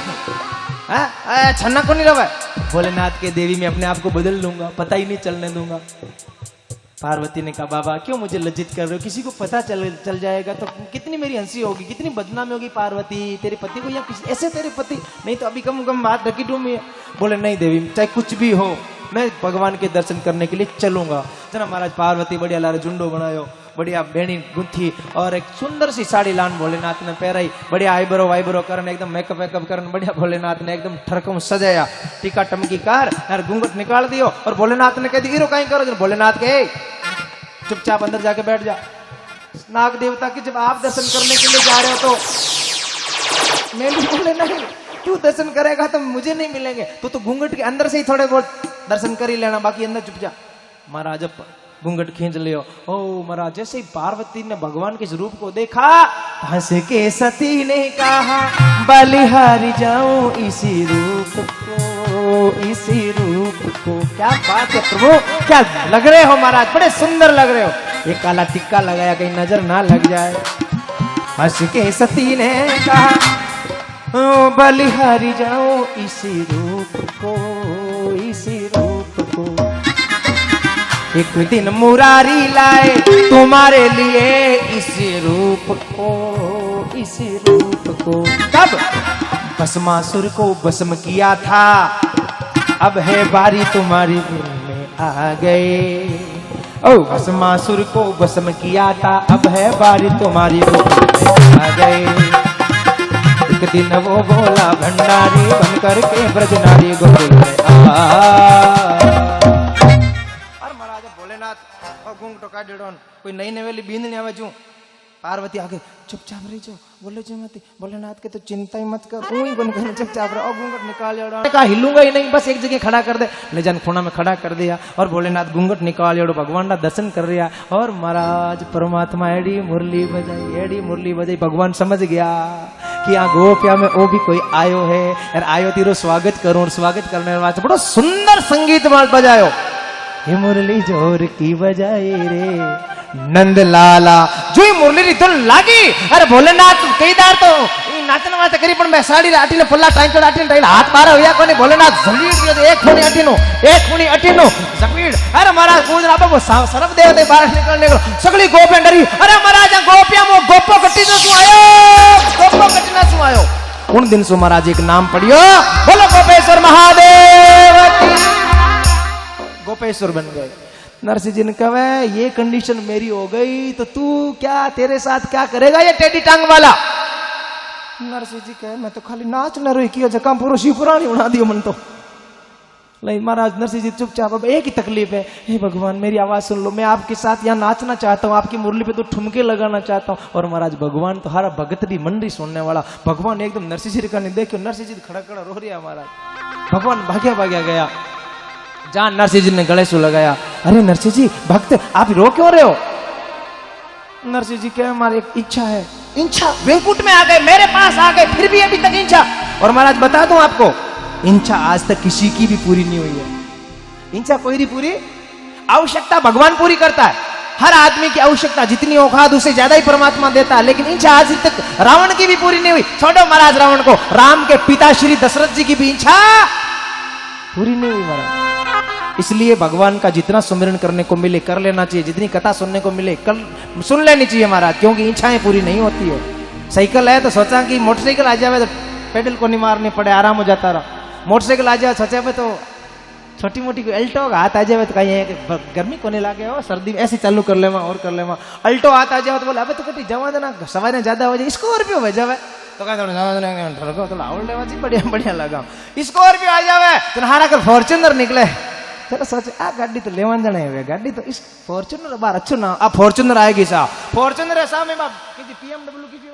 है छन्ना कौन नहीं रहा। भोलेनाथ के देवी में अपने आप को बदल लूंगा, पता ही नहीं चलने दूंगा। पार्वती ने कहा बाबा क्यों मुझे लज्जित कर रहे हो, किसी को पता चल जाएगा तो कितनी मेरी हंसी होगी, कितनी बदनामी होगी। पार्वती तेरे पति को या किसी ऐसे तेरे पति नहीं तो अभी कम बात ढकी डूमी। बोले नहीं देवी चाहे कुछ भी हो मैं भगवान के दर्शन करने के लिए चलूंगा। जना महाराज पार्वती बढ़िया लारे झुंडो बनायो, बढ़िया बेणी गुंथी और एक सुंदर सी साड़ी लान भोलेनाथ ने पहराई, बढ़िया आईब्रो वाईब्रो करन एकदम मेकअप वेकअप करन बढ़िया भोलेनाथ ने एकदम ठरकम सजाया, टीका टमकी कार यार घूंघट निकाल दियो। और भोलेनाथ ने कह दी हीरो कहीं करो। भोलेनाथ के चुपचाप अंदर जाके बैठ जा। नाग देवता की जब आप दर्शन करने के लिए जा रहे हो तो मैं भी बोले नहीं तू दर्शन करेगा तो मुझे नहीं मिलेंगे, तो घूंघट के अंदर से ही थोड़े बहुत दर्शन कर ही लेना, बाकी अंदर चुप जा। महाराज घूंघट खींच लियो। ओ महाराज जैसे ही पार्वती ने भगवान के स्वरूप को देखा, हंस के सती ने कहा बलिहारी जाऊं इसी रूप को, इसी रूप को। क्या बात है प्रभु, क्या लग रहे हो महाराज, बड़े सुंदर लग रहे हो। ये काला टिक्का लगाया कहीं नजर ना लग जाए। हंस के सती ने कहा बलिहारी जाओ इसी रूप को, इसी रूप को। एक दिन मुरारी लाए तुम्हारे लिए इसी रूप को, इसी रूप को। कब? भस्मासुर को भस्म किया था, अब है बारी तुम्हारी दिल में आ गए। ओ भस्मासुर को भस्म किया था, अब है बारी तुम्हारी दिल में आ गए। एक दिन वो बोला भंडारी बन करके ब्रजनारी गोकुल में आ। और महाराज भोलेनाथ और गूंग टोका डेडोन कोई नई नवेली बींद नहीं आवे जू। पार्वती आगे चुपचाप रही जो, बोले जो मत, भोलेनाथ के तो चिंता ही मत कर, ऊई बन कर चुपचाप रहो। घूंघट निकाल जोड़ो, कहा हिलूंगा ही नहीं, बस एक जगह खड़ा कर दे। ले जान खूणा में खड़ा कर दिया और भोलेनाथ घूंघट निकाल जोड़ो, भगवान का दर्शन कर रहा। और महाराज परमात्मा एडी मुरली बजाई। भगवान समझ गया कि यहाँ गोपिया में वो भी कोई आयो है और आयो तीरो स्वागत करूं। और स्वागत करने वास्ते बड़ो सुंदर संगीत माल बजायो। हे मुरली जोर की बजाए रे नंद लाला, जो ही मुरली री धुन लागी। अरे भोलेनाथ कई दार तो नाचन वास्ते करी पण मैं साड़ी आटी ने पल्ला टांकड़ आटी ने हाथ मारा होया कोनी। भोलेनाथ जल्दी एक खूनी अटी नो जपीड़। अरे महाराज पूजना बाबू सर्व देवते बाहर निकलने को सगली गोपियां डरी। अरे महाराज गोपियां मो गोपो कटी न सु आयो, गोपो कटी न सु आयो। उन दिन सु महाराज एक नाम पढ़ियो, बोलो गोपेश्वर महादेव की। गोपेश्वर बन गए। नरसिंह जी ने कहा ये कंडीशन मेरी हो गई तो तू क्या, तेरे साथ क्या करेगा ये टेडी टांग वाला। नरसिंह जी कहे मैं तो खाली नाच न रही किया जका पूरा शिवपुराणी बना दियो मन तो। नहीं महाराज नरसिंह जी चुपचाप, अब एक ही तकलीफ है, हे भगवान मेरी आवाज सुन लो, मैं आपके साथ यहाँ नाचना चाहता हूँ, आपकी मुरली पे तो ठुमके लगाना चाहता हूँ। और महाराज भगवान तो हरा भगत भी मंडी सुनने वाला। भगवान एकदम नरसिंह जी का नहीं देखियो, नरसिंह जी खड़ा खड़ा रो रहा महाराज। भगवान भाग्या गया, जहां नरसिंह जी ने गले से लगाया। अरे नरसिंह जी भक्त आप रो क्यों रहे हो। नरसिंह जी कहे हमारी एक इच्छा है। इच्छा वेंकुट में आ गए, मेरे पास आ गए, फिर भी अभी तक इच्छा। और महाराज बता दूं आपको, इच्छा आज तक किसी की भी पूरी नहीं हुई है। इच्छा कोई नहीं पूरी, आवश्यकता भगवान पूरी करता है। हर आदमी की आवश्यकता जितनी औकात उससे ज्यादा ही परमात्मा देता है। लेकिन इच्छा आज तक रावण की भी पूरी नहीं हुई। छोड़ो महाराज रावण को, राम के पिता श्री दशरथ जी की भी इच्छा पूरी नहीं हुई महाराज। इसलिए भगवान का जितना सुमिरन करने को मिले कर लेना चाहिए, जितनी कथा सुनने को मिले कल सुन लेनी चाहिए महाराज, क्योंकि इच्छाएं पूरी नहीं होती है। साइकिल है तो सोचा कि मोटरसाइकिल आ जाए तो पेडल को नहीं मारने पड़े, आराम हो जाता रहा। मोटरसाइकिल आ जाए सोचा पे तो छोटी मोटी कोई अल्टो हाथ आ जाए तो कहीं गर्मी को नहीं लागे हो, सर्दी में ऐसे चालू कर ले और कर ले। अल्टो हाथ आ जाए तो बोले अब तो कटी जवा देना, सवारी ज्यादा हो जाए, स्कॉर्पियो हो जाए तो कहीं तो आवड़ लेवा जी, बढ़िया बढ़िया लगा। स्कॉर्पियो आ जाए तो हारा कर फॉर्च्यूनर निकले। चलो सोचे आ गाड़ी तो लेवन जने है, गाड़ी तो इस फॉर्च्यूनर बार अच्छो ना, अब फॉर्च्यूनर आएगी सा, फॉर्च्यूनर है सामने बाप की पीएमडब्ल्यू की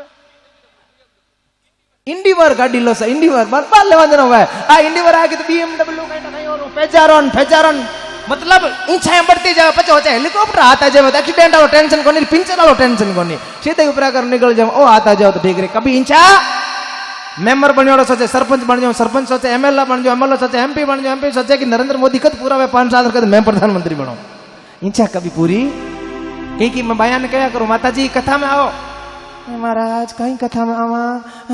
इंडिवर गाड़ी लो सा, इंडिवर बार बार लेवन जने हुआ है। आ इंडिवर आएगी तो बीएमडब्ल्यू का नहीं और फेजारन मतलब इच्छाएं बढ़ती जाए। पचे होचे हेलीकॉप्टर आता जाए तो एक्सीडेंट आओ टेंशन कोनी, पिंचर आओ टेंशन कोनी, सीधे ऊपर कर निकल जाओ ओ आता जाओ तो ठीक रे। कभी इच्छा मेंबर बनो सोचे, सरपंच बन जाओ, सरपंच सोचे एमएलए बन जाओ, एमएलए सोचे एमपी बन जाओ, एमपी सोचे कि नरेंद्र मोदी कद पूरा हुआ 5 साल कर मैं प्रधानमंत्री बनो। इच्छा कभी पूरी कहीं मैं बयान क्या करूं, माता जी कथा में आओ। महाराज कहीं कथा में आवा,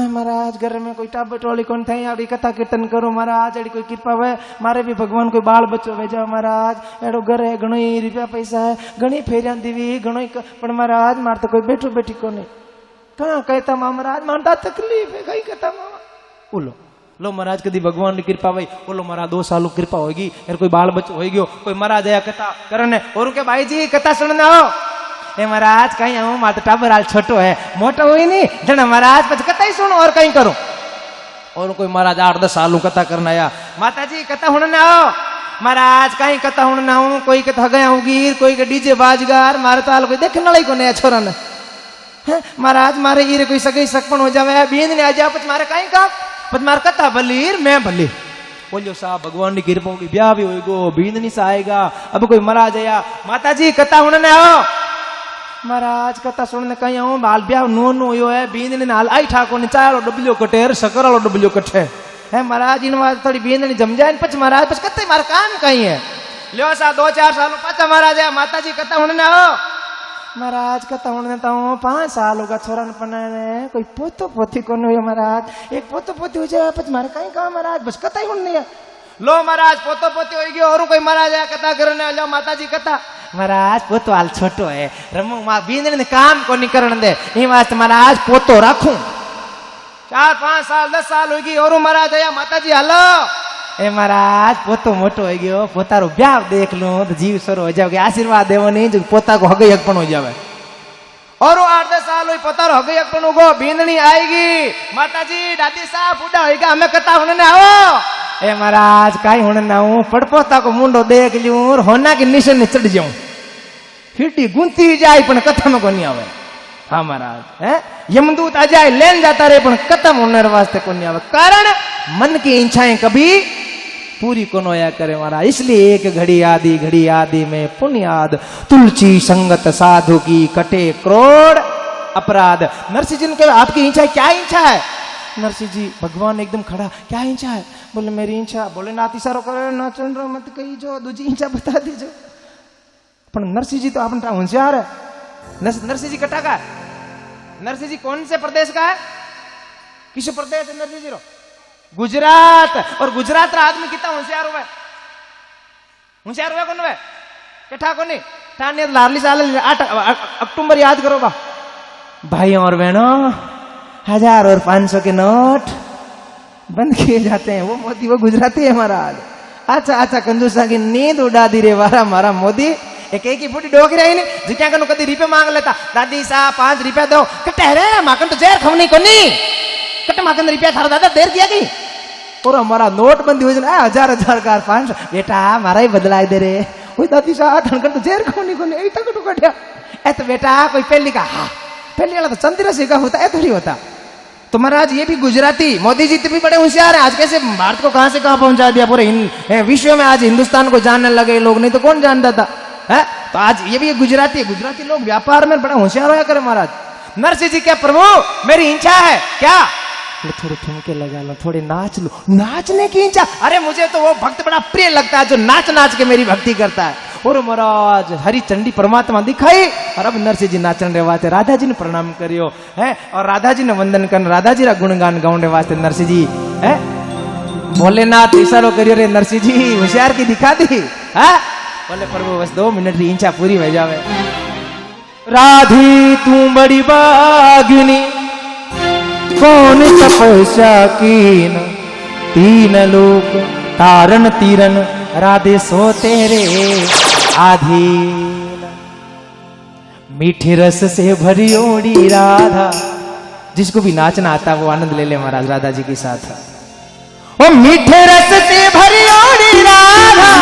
महाराज घर में कोई टाबर टोली कौन थे यार कथा कीर्तन करो महाराज, एडी कोई कृपा है मारे भी भगवान कोई बाल बच्चो भेजा महाराज। एडो घर है, घणो रुपया पैसा है, घणी फेरिया दीवी घणो, पर महाराज मार तो कोई बैठो बैठी को नहीं कहाँ कहता महाराज मानता तकलीफ है कहीं कहता बोलो लो महाराज कदी भगवान की कृपा भाई बोलो महाराज 2 साल कृपा होगी यार, कोई बाल बच्चो हो गयो, कोई महाराज आया कथा करने और के भाई जी कथा सुनने आओ। ए महाराज कहीं आऊ माता टाबर हाल छोटो है, मोटो हुई नहीं जना महाराज पछ कथा ही सुनो और कहीं करो। और कोई महाराज 8-10 साल कथा करना आया, माता जी कथा सुनने आओ। महाराज कहीं कथा सुनना हूँ, कोई कथा गया हूँ गिर, कोई के डीजे बाजगार मारे तो कोई देखने वाला ही को नया छोरा ने महाराज मारे ईरे कोई सगई सकपन हो जावे बींद ने आ जा पछ मारे कहीं का पछ मार कथा भलीर मैं भली बोलियो साहब भगवान की कृपा होगी ब्याह भी होएगो बींद नहीं सा आएगा। अब कोई महाराज आया, माता जी कथा सुनने आओ। महाराज कथा सुनने कहीं आऊं बाल ब्याह नो हो है बींद ने नाल आई ठाको ने चारो डबलियो कटे शकर वालो डबलियो कटे है महाराज इन वास्ते थोड़ी बींद ने जम जाए पछ महाराज पछ कथे मार काम कहीं है लियो सा 2-4 साल पाचा महाराज आया, माता जी कथा सुनने आओ। महाराज कथा सुनने तो 5 साल होगा छोरा ने पढ़ने कोई पोतो पोती को नहीं महाराज, एक पोतो पोती हो जाए पछ मारे कहीं कहा महाराज बस कथा ही सुननी है। लो महाराज पोतो पोती हो गयो और कोई महाराज आया कथा करने लो माता जी कथा। महाराज पोतो हाल छोटो है रमू मां बींदने ने काम को नहीं करने दे ई वास्ते महाराज पोतो रखूं। 4-5 साल 10 साल होगी और महाराज आया, माता जी हलो ए महाराज पोतो मोटो हो गयो पोतारो ब्याह देख लो तो जीव सरो हो जाओगे आशीर्वाद देवो नहीं जो पोता को हगई हकपण हो जावे और 8-10 साल हुई पोतारो हगई हकपण उगो बींदणी आएगी माताजी दादी साहब बुढ़ा होएगा हमें कथा होने ने आओ ए महाराज काई होने ना हूं पड़पोता को मुंडो देख लियूं और होना की निशान चढ़ जाऊं हिटी गुंती जाए पण कथा में कोनी आवे हाँ महाराज है यमदूत आ जाए लेन जाता रहे पण खत्म होने वास्ते कोनी आवे कारण मन की इच्छाएं कभी पूरी को नोया करे महाराज इसलिए एक घड़ी आदि में पुण्याद तुलसी संगत साधु की कटे करोड़ अपराध। नरसिंह जी ने कहा आपकी इच्छा है क्या इच्छा है? नरसिंह जी भगवान एकदम खड़ा क्या इच्छा है? बोले मेरी इच्छा बोले नाथ इशारो करे नाचन रो मत कही जो दूजी इच्छा बता दीजिए। पर नरसिंह जी तो अपना होशियार है। नरसिंह जी कटा का है? नरसिंह जी कौन से प्रदेश का है? किस प्रदेश है नरसिंह जी रो? गुजरात। और गुजरात रा आदमी कितना होशियार हुआ है? होशियार हुआ कौन हुआ? कठा कोनी ठाने लारली साल 8 अक्टूबर याद करो बा भाई और बहनों 1000 और 500 के नोट बंद किए जाते हैं। वो मोदी वो गुजराती है महाराज। अच्छा कंजूसा की नींद उड़ा दी रे वारा मारा मोदी। एक ही फूटी डोकरी आई नहीं जिक्या कनु कदी रुपये मांग लेता दादी साहब 5 रुपया दो कटे रे माकन तो जेर खवनी कोनी कटे माकन रुपया थारा दादा देर किया गई और हमारा नोटबंदी हो जाए 1000 का 500 बेटा मारा ही बदला दे रे वो दादी साहब धनकर तो जेर खवनी कोनी ए तक तो कटिया ए तो बेटा कोई पहली का हाँ पहले वाला तो चंद्र से का होता है थोड़ी होता। तो महाराज ये भी गुजराती मोदी जी तो भी बड़े होशियार हैं। आज कैसे भारत को कहां से कहां पहुंचा दिया पूरे विश्व में आज हिंदुस्तान को जानने लगे लोग नहीं तो कौन जानता था है? तो आज ये भी गुजराती गुजराती लोग व्यापार में बड़ा होशियार होया करे महाराज। नरसिंह जी क्या प्रभु मेरी इच्छा है क्या? थोड़े ठुमके लगा लो थोड़े नाच लो। नाचने की इच्छा? अरे मुझे तो वो भक्त बड़ा प्रिय लगता है जो नाच नाच के मेरी भक्ति करता है। और महाराज हरि चंडी परमात्मा दिखाई और अब नरसिंह जी नाचन रे वास्ते राधा जी ने प्रणाम करियो है और राधा जी ने वंदन कर राधा जी रा गुणगान गाउन रे वास्ते नरसिंह जी है भोलेनाथ इशारो करियो रे नरसिंह जी होशियार की दिखा दी है। बोले प्रभु बस 2 मिनट की इच्छा पूरी हो जावे। राधी तू बड़ी बागिनी कौन तपस्या कीन 3 लोक तारन तीरन राधे सो तेरे आधीन। मीठे रस से भरी ओड़ी राधा जिसको भी नाचना आता वो आनंद ले ले महाराज राधा जी के साथ। ओ मीठे रस से भरी ओड़ी राधा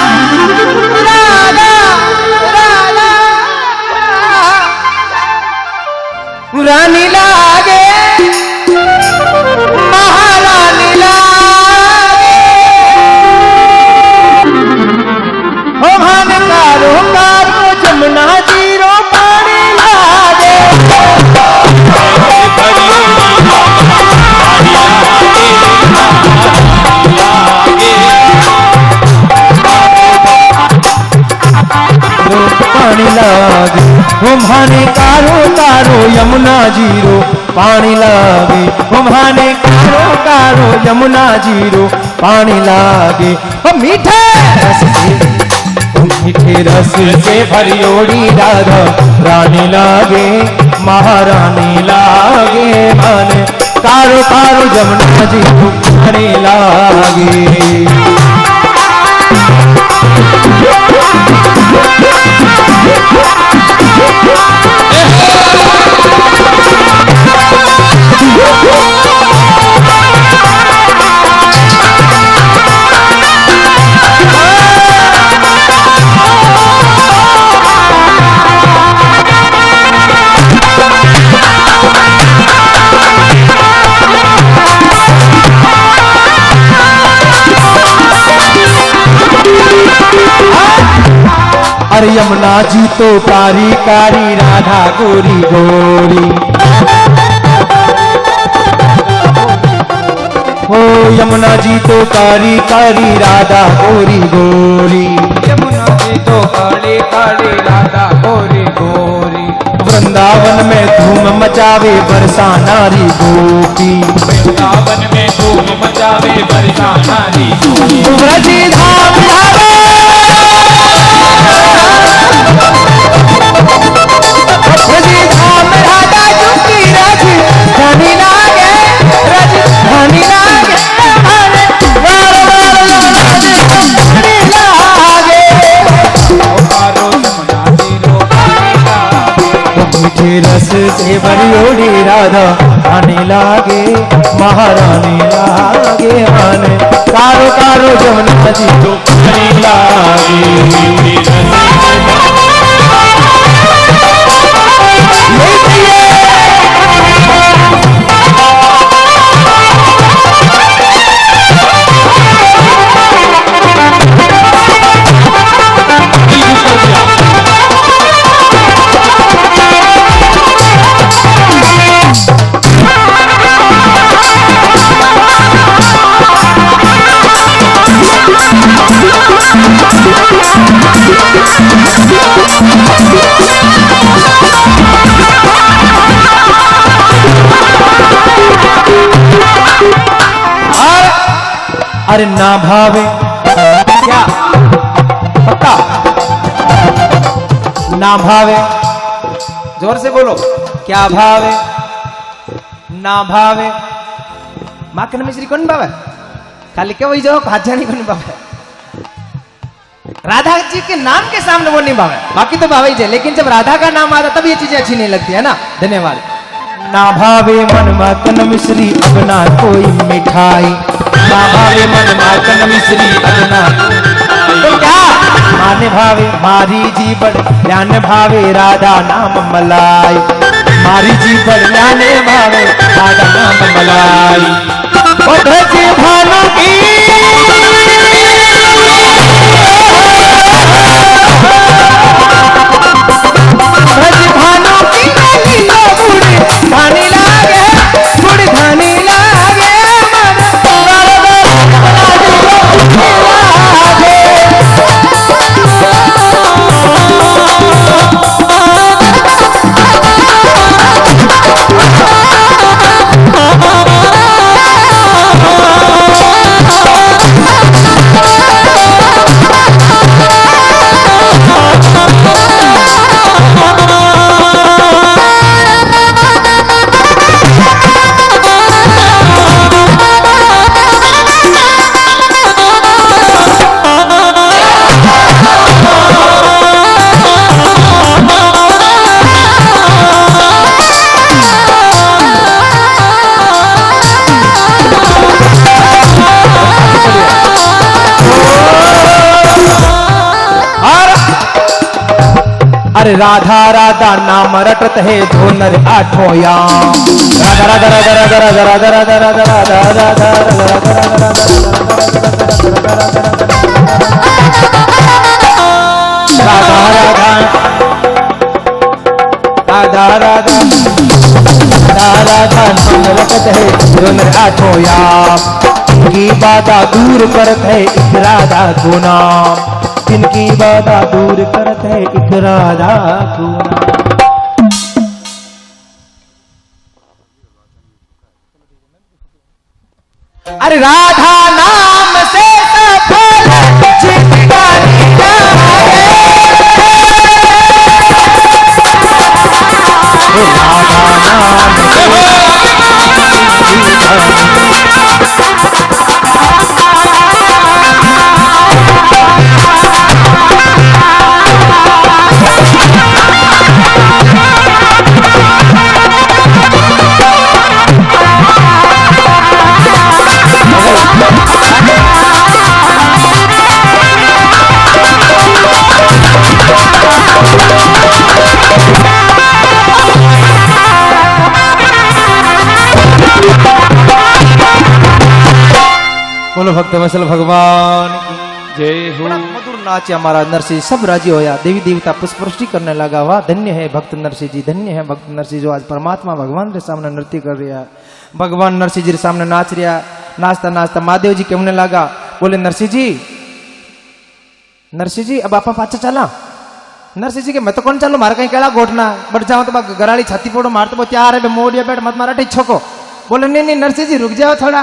राधा राधा रानी लागे महारानी लागे हो भान कारो कारो जमुना जीरो पानी लागे पानी लागे घुमाने कारो कारो यमुना जीरो पानी लागे घुमाने कारो कारो यमुना जीरो पानी लागे। मीठे रस से भरी ओड़ी राधा रानी लागे महारानी लागे मन कारो कारो यमुना जीरो पानी लागे। अरे यमुना जी तो कारी कारी राधा गोरी गोरी हो यमुना जी तो कारी कारी राधा गोरी गोरी यमुना जी तो काली काली राधा गोरी गोरी। वृंदावन में धूम मचावे बरसा नारी गोपी वृंदावन में धूम मचावे बरसा नारी गोपी। व्रजी धाम धावे व्रजी धाम राधा चुकी राजी धनी लागे राजी धनी लागे अरे वार वार मीठे रस से भरियोड़ी राधा आने लागे महारानी लागे आने कारो कारो जमुना जी तो आने लागे अरे ना भावे क्या पक्का ना भावे जोर से बोलो क्या भावे ना भावे माखन मिश्री कौन भावे खाली क्या वही जाओ हाजानी कौन भावे राधा जी के नाम के सामने वो नहीं भावे बाकी तो भावे ही, लेकिन जब राधा का नाम आता तब ये चीजें अच्छी नहीं लगती है ना। धन्यवाद। ना भावे मन माखन मिश्री अब ना कोई मिठाई ना भावे मन माखन मिश्री अब ना तो क्या माने भावे मारी जी बड़ ज्ञान भावे राधा नाम मलाई मारी जी बड़ ज्ञान भावे राधा नाम मलाई ओ ब्रज भानु की ब्रज भानु की लीला बूढ़ी धानी लागे बूढ़ी धानी लागे अरे राधा राधा नाम रटत है जो नर आठों याम राधा राधा राधा राधा राधा राधा राधा राधा राधा राधा राधा राधा नाम रटत है जो नर आठों याम इनकी बाधा दूर करत है इस राधा को नाम इनकी बाधा दूर करत है इस राधा को नाम। अरे राधा नाम से सफल जिंदगानी जाए राधा नाम से बोलो भक्त वत्सल भगवान की जय हो। मधुर नाच हमारा नरसिंह सब राजी होया देवी देवता पुष्पवृष्टि करने लगा। वाह धन्य है भक्त नरसिंह जी, धन्य है भक्त नरसिंह जो आज परमात्मा भगवान के सामने नृत्य कर रहा है। भगवान नरसिंह जी के सामने नाच रहा, नाचता नाचता महादेव जी कहने लगा, बोले नरसिंह जी अब आप पाचा चला। नरसिंह जी के मैं तो कौन चलो मारा कहीं केड़ा घोटना बढ़ जाओ तो गराड़ी छाती फोड़ो मार तो त्यार है मोड़िया बैठ मत मारा टीछो को। बोले नहीं नरसिंह जी रुक जाओ थोड़ा,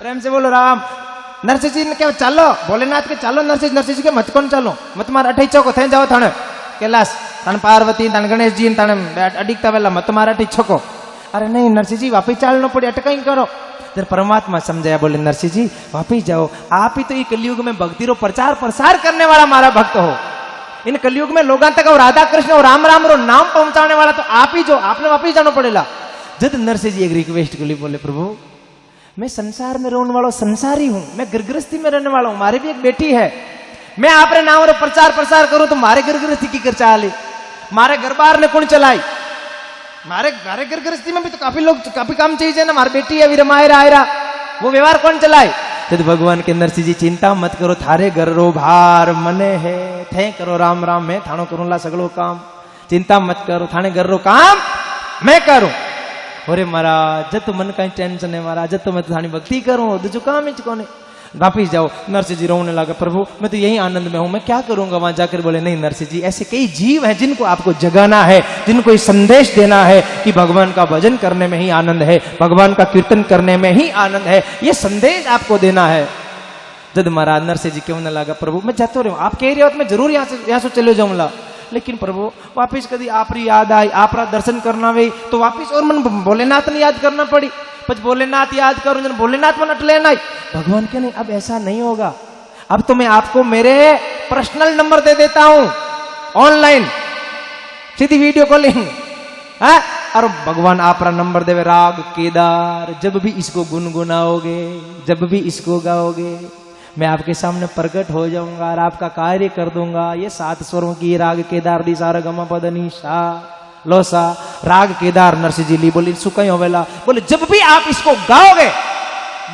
प्रेम से बोलो राम। नरसिंह जी ने क्या चलो भोलेनाथ के चलो नरसिंह जी के मत कौन चलो मत मार अठी चौको थे जाओ थाने कैलाश तन पार्वती तन गणेश जी तन अडिकता वेला मत मार अठी चौको। अरे नहीं नरसिंह जी वापिस चालना पड़े अटका ही करो। फिर परमात्मा समझाया, बोले नरसिंह जी वापिस जाओ, आप ही तो ये कलयुग में भक्ति रो प्रचार प्रसार करने वाला हमारा भक्त हो। इन कलयुग में लोगों तक और राधा कृष्ण और राम राम रो नाम पहुंचाने वाला तो आप ही जो, आपने वापिस जाना पड़ेगा। जब नरसिंह जी एक रिक्वेस्ट के लिए बोले, प्रभु मैं संसार में रहने वाला संसारी हूं, मैं गिरगृहस्थी में रहने वाला हूं, मारे भी एक बेटी है, मैं आपरे नाम रो प्रचार प्रसार करूं तो मारे गिरगृहस्थी की कर चाले, मारे घर बार ने कौन चलाई, मारे गिरगृहस्थी में भी तो काफी लोग, काफी काम चाहिए ना, मारी बेटी है विरमायरा आयरा, वो व्यवहार कौन चलाए। तो भगवान के नरसिंह जी चिंता मत करो, थारे घर रो भार मने है, थे करो राम राम, मैं थानो करूंला सगलो काम, चिंता मत करो, थाने घर रो काम मैं करूं। अरे महाराज जब तो मन का टेंशन है महाराज, जब तो मैं थानी भक्ति करूं जो काम ही कोने। वापिस जाओ। नरसिंह जी रोने लगा, प्रभु मैं तो यही आनंद में हूं, मैं क्या करूंगा। वहां जाकर बोले, नहीं नरसिंह जी, ऐसे कई जीव हैं जिनको आपको जगाना है, जिनको संदेश देना है कि भगवान का भजन करने में ही आनंद है, भगवान का कीर्तन करने में ही आनंद है, ये संदेश आपको देना है। जब महाराज नरसिंह जी क्यों न लगा, प्रभु मैं जाते रहा, आप कह रहे हो तो मैं जरूर यहाँ से चले जाऊंगा, लेकिन प्रभु वापिस कभी आपरी याद आई, आपरा दर्शन करना वे तो वापिस और मन भोलेनाथ ने याद करना पड़ी, पच भोलेनाथ याद करूं जन भोलेनाथ मन अटले नहीं। भगवान के नहीं, अब ऐसा नहीं होगा, अब तो मैं आपको मेरे पर्सनल नंबर दे देता हूं, ऑनलाइन सीधी वीडियो कॉलिंग है, और भगवान आपरा नंबर देवे, राग केदार, जब भी इसको गुनगुनाओगे, जब भी इसको गाओगे, मैं आपके सामने प्रकट हो जाऊंगा और आपका कार्य कर दूंगा। ये 7 स्वरों की राग केदार दी सारा गमा पदनी सा लोसा राग केदार नरसिंह जी ली बोली सुकई होवेला, बोले जब भी आप इसको गाओगे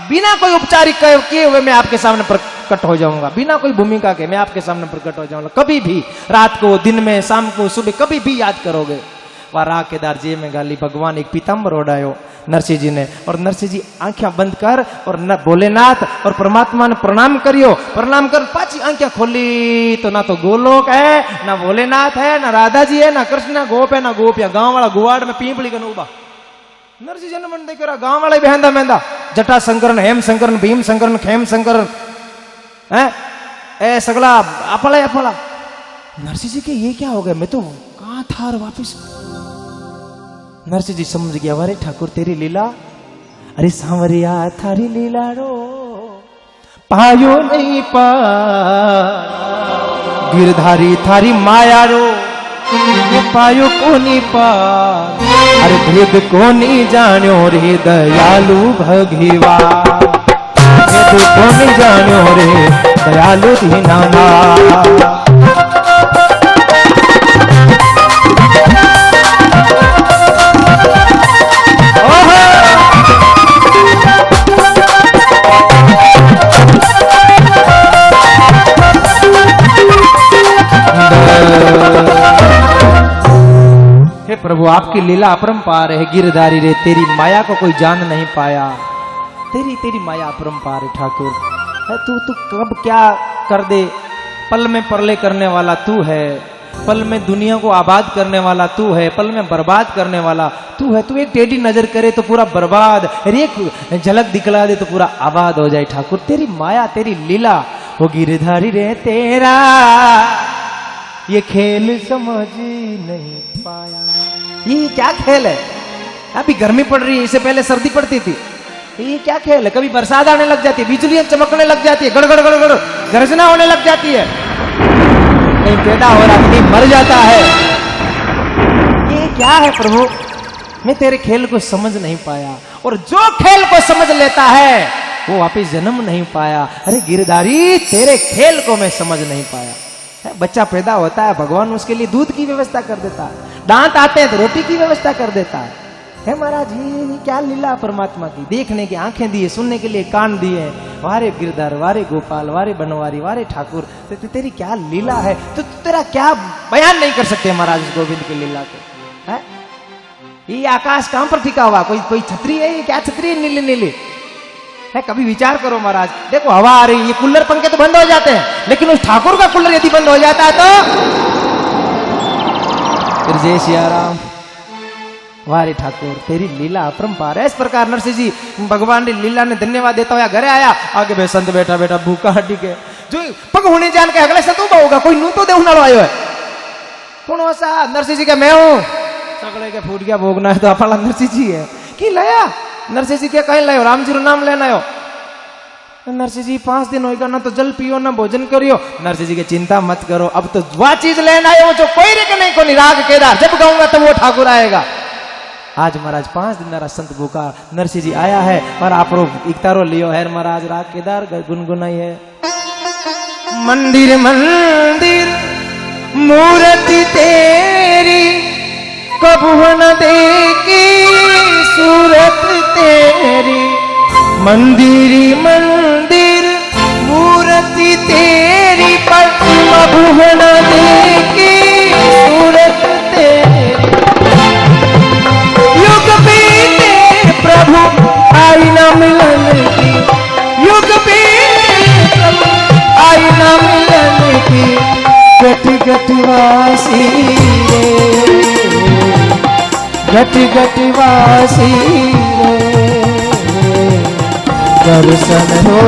बिना कोई उपचारिक किए हुए मैं आपके सामने प्रकट हो जाऊंगा, बिना कोई भूमिका के मैं आपके सामने प्रकट हो जाऊंगा। कभी भी रात को, दिन में, शाम को, सुबह कभी भी याद करोगे। वह राग केदार जी में गाली भगवान एक पीताम्बर ओढ़ायो नरसिंह जी ने, और नरसिंह जी आंखें बंद कर और न भोलेनाथ और परमात्मा ने प्रणाम करियो, प्रणाम कर पाची आंखें खोली तो ना तो गोलोक है, ना भोलेनाथ है, ना राधा जी है, ना कृष्ण, ना गोप है, ना गोपिया, गांव वाला गुवाड़ में पीपली का उबा नरसिंह जी ने मन देख रहा, गांव वाले बेहंदा मेहंदा, जटा शंकरन, हेम शंकरन, भीम शंकरन, खेम शंकरन है ए सगला अपला अपला। नरसिंह जी के ये क्या हो गया, मैं तो कहां था और वापिस। नरसिंह जी समझ गया, अरे ठाकुर तेरी लीला, अरे सांवरिया थारी लीला रो पायो नहीं पा, गिरधारी थारी माया रो ये पायो कोनी पा, अरे भेद कोनी जान्यो रे दयालु भगवा, भेद कोनी जान्यो रे दयालु दीनाना। हे प्रभु आपकी लीला अपरंपार है, गिरधारी रे तेरी माया को कोई जान नहीं पाया, तेरी माया अपरंपार है ठाकुर। तू कब क्या कर दे, पल में परले करने वाला तू है, पल में दुनिया को आबाद करने वाला तू है, पल में बर्बाद करने वाला तू है। तू एक टेढ़ी नजर करे तो पूरा बर्बाद, एक झलक दिखला दे तो पूरा आबाद हो जाए ठाकुर। तेरी माया, तेरी लीला हो गिरधारी रे तेरा ये खेल समझ नहीं पाया। ये क्या खेल है, अभी गर्मी पड़ रही है, इससे पहले सर्दी पड़ती थी, ये क्या खेल है। कभी बरसात आने लग जाती है, बिजलियां चमकने लग जाती है, गड़गड़ गड़गड़ गर्जना होने लग जाती है, कहीं पैदा हो रहा, कहीं मर जाता है। ये क्या है प्रभु, मैं तेरे खेल को समझ नहीं पाया, और जो खेल को समझ लेता है वो वापिस जन्म नहीं पाया। अरे गिरधारी तेरे खेल को मैं समझ नहीं पाया। बच्चा पैदा होता है, भगवान उसके लिए दूध की व्यवस्था कर देता है, दांत आते हैं तो रोटी की व्यवस्था कर देता है महाराज। ये क्या लीला परमात्मा की, देखने की आंखें दी है, सुनने के लिए कान दिए हैं। वारे गिरधार, वारे गोपाल, वारे बनवारी, वारे ठाकुर, तो तेरी क्या लीला है, तो तेरा क्या बयान नहीं कर सकते महाराज इस गोविंद की लीला को। है ये आकाश कहां पर टिका हुआ, कोई छतरी है, ये क्या छतरी है नीली नीली है। कभी विचार करो महाराज, देखो हवा आ रही, ये कूलर पंखे तो बंद हो जाते हैं, लेकिन उस ठाकुर का कूलर यदि बंद हो जाता है तो फिर जय सिया राम। वारे ठाकुर तेरी लीला अपरंपार है। इस प्रकार नरसिंह जी भगवान ने लीला ने धन्यवाद देता हुआ घरे आया। आगे बे संत बैठा बैठा भूखा हड्डी के जो पग होने जान के अगले संत होगा, कोई नू तो देवना आयो है कौन सा। नरसिंह जी का मैं हूं, सगड़े के फूट गया भोगना है तो अपना नरसिंह जी है कि लया। नरसिंह जी के कहीं लायो, राम जी रो नाम लेना हो, नरसिंह जी 5 दिन होएगा ना तो जल पियो ना भोजन करियो। नरसिंह जी के चिंता मत करो, अब तो वह चीज लेना आयो जो कोई रे के नहीं को निराग केदार, जब गाऊंगा तब वो ठाकुर आएगा। आज महाराज 5 दिन नारा संत भूखा, नरसिंह जी आया है पर आप इकतारो लियो है महाराज, राग केदार गुनगुनाई है। मंदिर मंदिर मूर्ति तेरी कबू न देखी सूरत तेरी, मंदिर मंदिर मूर्ति तेरी पर कबू न देखी सूरत तेरी, युग बीते प्रभु आई न मिलन की, युग बीते प्रभु आई न मिलन की, गट गट वासी रे, गट गट वासी रे, दर्शन दो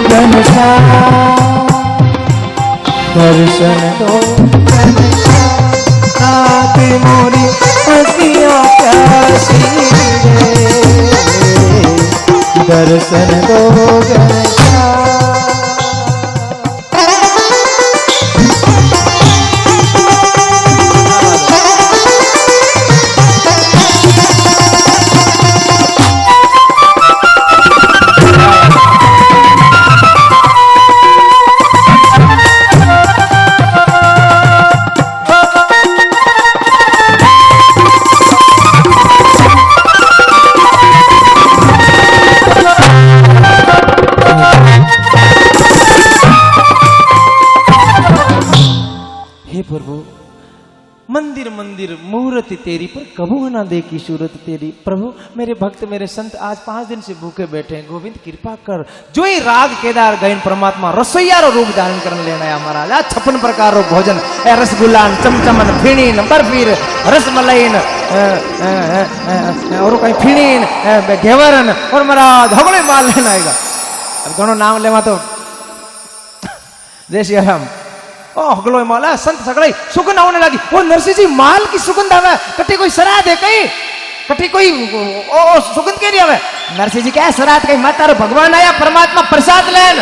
घनश्याम, दर्शन दो घनश्याम, नाथ मोरी अखियाँ प्यासी रे, दर्शन दो घनश्याम। मंदिर मंदिर मूर्ति तेरी पर कबू ना देखी सूरत तेरी। प्रभु मेरे भक्त मेरे संत आज 5 दिन से भूखे बैठे हैं, गोविंद कृपा कर। जो ही राग केदार गयन परमात्मा रसोईया रो रूप धारण करने लेना है महाराज। आज 56 प्रकार रो भोजन, रसगुल्लान, चमचमन, फीणीन, बर्फीर, रसमलाईन और कहीं फीणीन, घेवरन और महाराज हगड़े माल लेना आएगा। अब घणो नाम लेवा तो जय श्री राम। ओ हगलो माला संत सगड़े सुगंध आने लगी। ओ नरसिंह जी माल की सुगंध आवे, कटी कोई सराध है कहीं, कटी कोई ओ सुगंध के लिए आवे। नरसिंह जी क्या सराध कहीं, माता भगवान आया परमात्मा प्रसाद लेन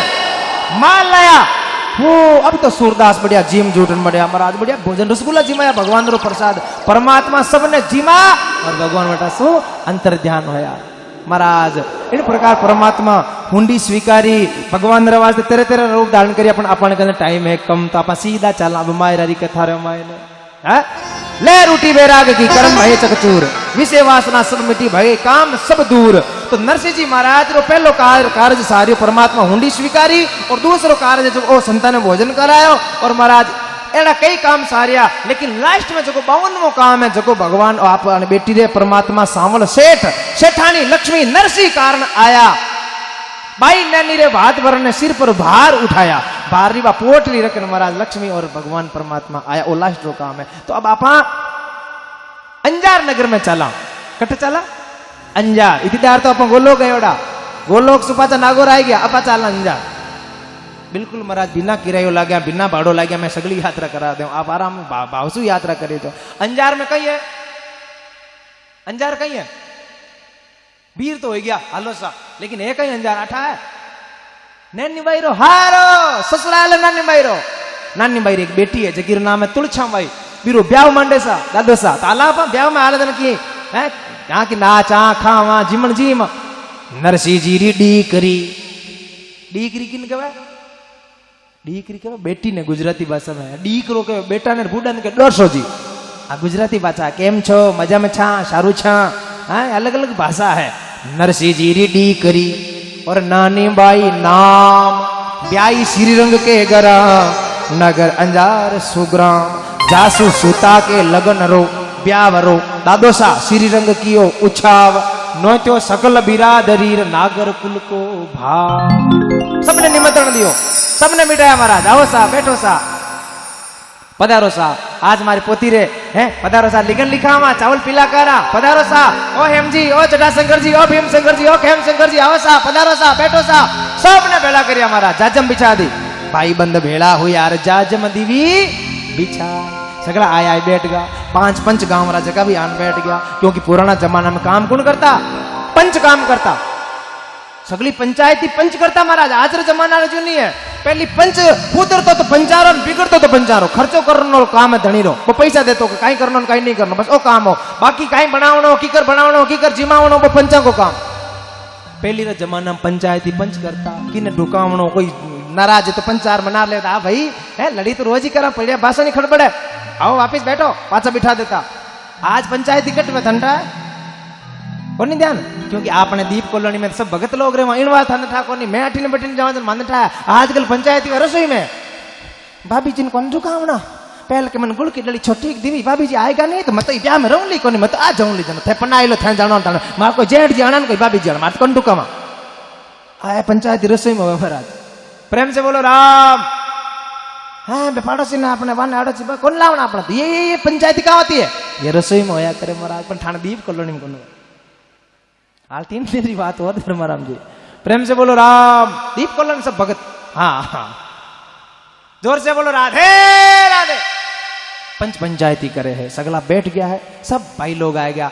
माल लाया। वो अब तो सूरदास बढ़िया जिम जूटन बढ़िया महाराज बढ़िया भोजन रसगुल्ला जिमाया भगवान रो प्रसाद परमात्मा सबने जिमा और भगवान बेटा सो अंतर ध्यान होया महाराज। इन प्रकार परमात्मा हुंडी स्वीकारी भगवान वास्ते तेरे तेरे रूप धारण करी। अपन के टाइम है कम तो आप सीधा चला। अब मायरारी कथा रे मायने है ले रूटी बैराग की कर्म भय चकचूर, विषय वासना सब मिटी भय काम सब दूर। तो नरसिंह जी महाराज रो पहलो कार्य सारियो परमात्मा हुंडी स्वीकारी और दूसरो कार्य जो ओ संतान ने भोजन करायो और महाराज एड़ा कई काम सारिया। लेकिन लास्ट में जो 52वां काम है जो भगवान आप बेटी रे परमात्मा सांवल सेठ सेठानी लक्ष्मी नरसिंह कारण आया। बाई नैनी रे भात भर ने सिर पर भार उठाया, भारी बा पोटली रखन महाराज लक्ष्मी और भगवान परमात्मा आया। ओ लास्ट रो काम है। तो अब आपा अंजार नगर में चला, कट चला अंजार इति त्यार तो अपन गोलोक गयोड़ा, गोलोक सुपाचा नागोर आ गया। अपा चला अंजार बिल्कुल महाराज बिना किरायो लाग्या बिना भाड़ो लाग्या मैं सगली यात्रा करा दूं। आप आराम भावसु यात्रा करे। तो अंजार में कहीं है, अंजार कहीं है वीर तो हो गया हालो सा, लेकिन एक ही अंजार आठा है नैनी बाई रो हारो ससुराल नानी बाई रो। नानी बाई एक बेटी है जगीर नाम है तुलछा बाई। बीरो ब्याह मांडे सा दादो सा ताला ब्याह में आलदन की है यहाँ की नाचा खावा जिमन जीम। नरसिंह जी री डीकरी, डीकरी किन कहे डीकरी कहे बेटी ने गुजराती भाषा में, डीकरो कहे बेटा ने बूढ़ा ने कहे डरसो जी। आ गुजराती भाषा केम छो मजा में छा सारू छा अलग अलग भाषा है। नरसिंह जी री डीकरी और नानी बाई नाम ब्याई श्रीरंग के गरा नगर अंजार सुग्राम। जासू सुता के लगन रो ब्यावरो दादोसा श्रीरंग कियो उछाव नो सकल बिरादरी नागर कुल को भाव। सबने निमंत्रण दियो, सबने मिटाया महाराज आओ सा बैठो सा पधारो सा। आज हमारी पोती रे हैं पधारो सा लिखन लिखा मा चावल पीला करा पधारो सा। ओ हेम जी ओ चटा शंकर जी ओ भीम शंकर जी ओ खेम शंकर जी आओ सा पधारो सा बैठो सा। सबने भेड़ा करिया महाराज जाजम बिछा दी। भाई बंद भेड़ा हो यार जाजम दीवी बिछा सगड़ा आया बैठ गया। 5 पंच गांव वाला जगह भी आन बैठ गया क्योंकि पुराना जमाना में काम कौन करता पंच काम करता। सगली पंचायती पंच करता महाराज आज जमाना जो नहीं है पहली पंच उतरतो तो पंचारो बिगड़तो तो पंचारो खर्चो करनो काम है धनी रो वो पैसा देतो कि कहीं करनो कहीं नहीं करनो बस ओ काम हो बाकी कहीं बनावनो कीकर जिमावनो वो पंचा को काम पहली रा जमाना में पंचायती पंच करता किने ढुकावनो कोई नाराज है तो पंचार मना लेता हाँ भाई है लड़ी तो रोज ही करा पड़िया भाषण ही खड़बड़े आओ वापिस बैठो पाचा बिठा देता आज पंचायती कट में ठंडा कौन नहीं ध्यान क्योंकि आपने दीप कॉलोनी में सब भगत लोग रहे इन बात ठाकुर नहीं मैं अठीने बटीने जावा मन ठा आजकल पंचायती में रसोई में भाभी जी ने कौन झुकावना पहले के मन गुड़ की डली छोटी दीवी भाभी जी आएगा नहीं तो मैं तो ब्याह में रहूंगी कोनी मैं तो आ जाऊंगी जन थे पन्नाइलो थे जानो तानो मार को जेठ जी आना कोई भाभी जी आना मार कौन ढुकावा आए पंचायती रसोई में महाराज प्रेम से बोलो राम हाँ पड़ोसी ने अपने वन आड़ोसी कौन लावना अपना ये पंचायती कहाँ होती है ये रसोई में होया करे महाराज पर ठाणे दीप कॉलोनी में कौन हाल तीन मेरी बात और धर्माराम जी प्रेम से बोलो राम दीप कॉलोनी सब भगत हाँ हाँ जोर से बोलो राधे राधे पंच पंचायती करे है सगला बैठ गया है सब भाई लोग आए गया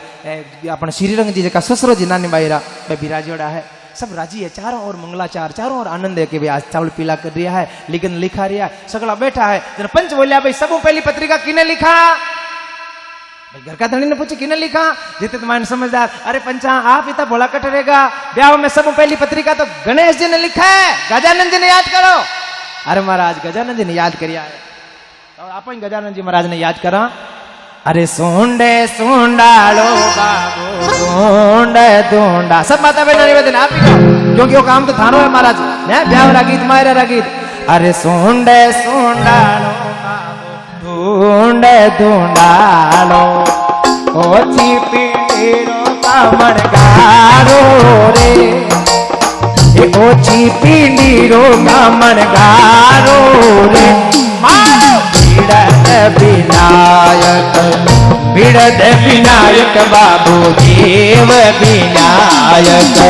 अपने श्रीरंग जी का ससुरो जी नानी बाईरा बिराजोड़ा है सब राजी है चारों ओर मंगलाचार चारों ओर आनंद है कि भाई आज चावल पीला कर रिया है लेकिन लिखा रिया है सगला बैठा है जब पंच बोलिया भाई सब पहली पत्रिका किने लिखा घर का धनी ने पूछे किने लिखा जीते तुम्हारे समझदार अरे पंचा आप इतना भोला कटरेगा ब्याह में सब पहली पत्रिका तो गणेश जी ने लिखा है गजानंद जी ने याद करो अरे महाराज गजानंद जी ने याद करिया है और आप गजानंद जी महाराज ने याद करा अरे सोंडे सोंडालो बाबू सोंडे दोंडा सब माता बहन निवेदन आप ही करो क्योंकि वो काम तो थानो है महाराज ने ब्याह रा गीत मायरा रा गीत अरे सोंडे सोंडालो ढूंढे ढूंढालो ओछी पीड़ीरो कामण गारो रे ओछी पीड़ीरो कामण गारो रे मारो बिड़द विनायक बाबू देव विनायक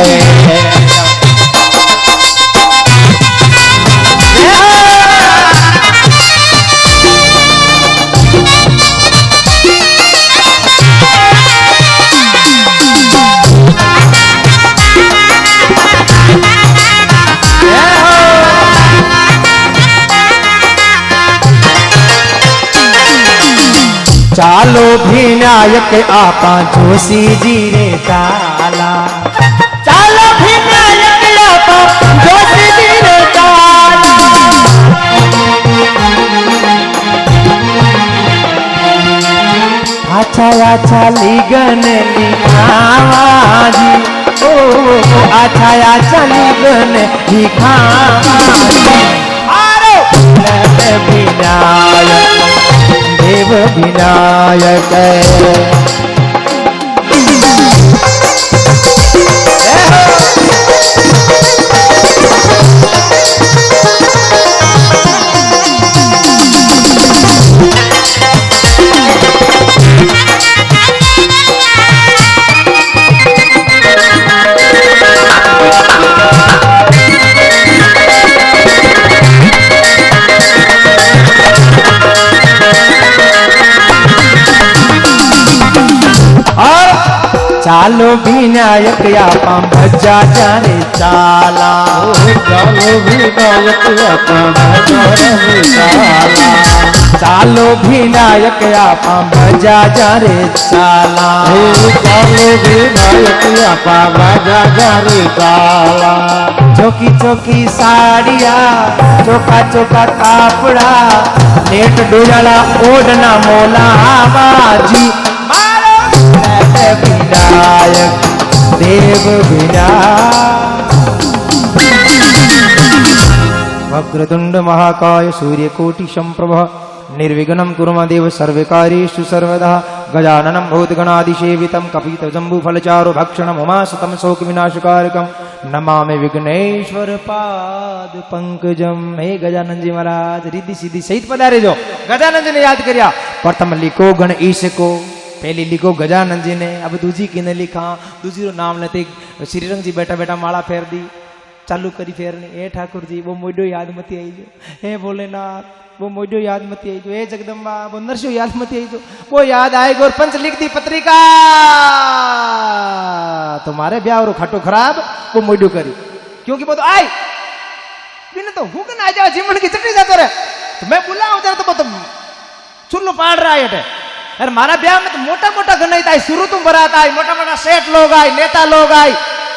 चालो विनायक आपा जोशी जी रे चाला चालो विनायक आपा जोशी जी रे चाला अच्छा अच्छा लिगन लिखावा जी ओ अच्छा अच्छा लिगन लिखावा जी आरो विनायक देव विनायक चालो विनायक आपा भजा जारे चाला चालो विनायक आपा भजा रे चाला चालो विनायक आपा भजा जारे चाला चालो विनायक आपा भजा रे चाला चौकी चौकी साड़िया चौका चौका कापड़ा नेट डोजाला ओढ़ना मोला बाजी विनायक देव विनायक वक्रतुंड महाकाय सूर्यकोटि संप्रभ निर्विघ्नं कुर्मदेव सर्वकार्येषु सर्वदा गजाननं भूतगणादिसेवितं कपितजम्बूफलचारु भक्षणं उमासुतं शोकविनाशकारकं नमामि विघ्नेश्वर पाद पंकजम। हे गजानन जी महाराज रिद्धि सिद्धि सहित पधारे जो गजानन जी ने याद करिया प्रथम लिखो गणेश को पहली लिखो गजानन जी ने अब दूजी किने लिखा दूसरी रो नाम लेते श्रीरंग जी बैठा बैठा माला फेर दी चालू करी फेरनी ए ठाकुर जी वो मोडो याद मती आई जो हे भोलेनाथ वो मोडो याद मती आई जो हे जगदम्बा वो नरसो याद मती आई जो वो याद आएगा और पंच लिख दी पत्रिका तुम्हारे ब्याह और खटो खराब वो मोडो करी क्योंकि वो तो आई बिना तो हुकन आ जाओ जीवन की चटनी जाते रहे तो मैं बुलाऊं जरा तो वो तो चुल्लू पाड़ रहा है अरे मारा ब्याह में तो मोटा मोटा गणित था शुरू तुम बरात आई मोटा मोटा सेठ लोग आए नेता लोग आए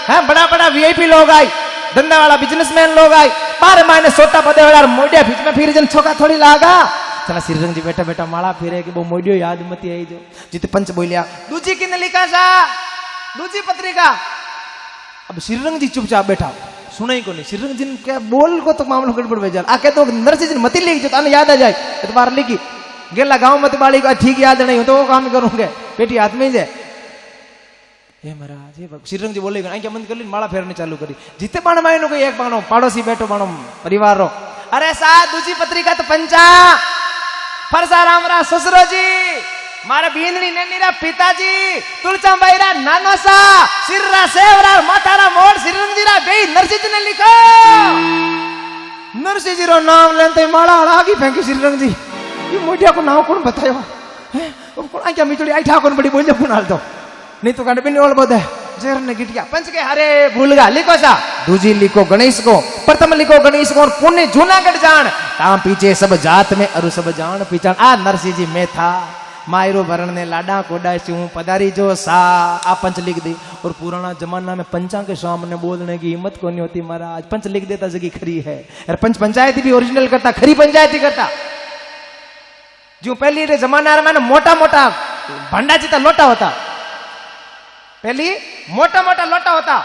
हैं बड़ा बड़ा वीआईपी लोग आए धंधा वाला बिजनेसमैन लोग आए 12 महीने सोटा पदे वाला मोडिया बीच में फिर जन छोका थोड़ी लागा चला श्रीरंग जी बैठा बैठा माला फिरे कि वो मोडियो याद मत आई जो जिते पंच बोलिया दूजी किने लिखा सा दूजी पत्रिका अब श्रीरंग जी चुपचाप बैठा सुना ही को नहीं श्रीरंग जी ने क्या बोल को तो मामलो गड़बड़ भेजा आके तो नरसिंह जी मती लिख जो ताने याद आ जाए तो बार लिखी गेला गांव मत बाड़ी का ठीक याद नहीं हो तो वो काम करूंगे बेटी हाथ में ही जाए हे महाराज हे श्रीरंग जी बोले क्या बंद कर ली माला फेरने चालू करी जिते बाण मायनो कोई एक बाणो पड़ोसी बैठो बाणो परिवार रो अरे सा दूजी पत्रिका तो पंचा परसाराम रा ससुरो जी मारे बींदनी नेनीरा पिताजी तुलचाबाई रा नानो सा सिररा सेवरा मातारा मोड़ श्रीरंग जी रा बेई नरसिंह जी ने लिखो नरसिंह जी रो नाम लेते माला आगी फेंकी श्रीरंग जी ये मोटिया को नाम कौन बतायो है अब कौन क्या मिचड़ी आई ठाकुर बड़ी बोल कौन हाल तो नहीं तो कांड बिन ओल बोदे जेर ने गिटिया पंच के हरे भूल गा लिखो सा दूजी लिखो गणेश को प्रथम लिखो गणेश को और पुण्य जूनागढ़ जान ताम पीछे सब जात में अरु सब जान पीछान आ नरसिंह जी में था मायरो भरण ने लाडा कोडा से हूँ पधारी जो सा आ पंच लिख दी और पुराना जमाना में पंचा के सामने बोलने की हिम्मत को नहीं होती महाराज पंच लिख देता जगह खरी है अरे पंच पंचायती भी ओरिजिनल करता खरी पंचायती करता जो पहली रे जमाना में मोटा मोटा भंडा जीता लोटा होता पहली मोटा मोटा लोटा होता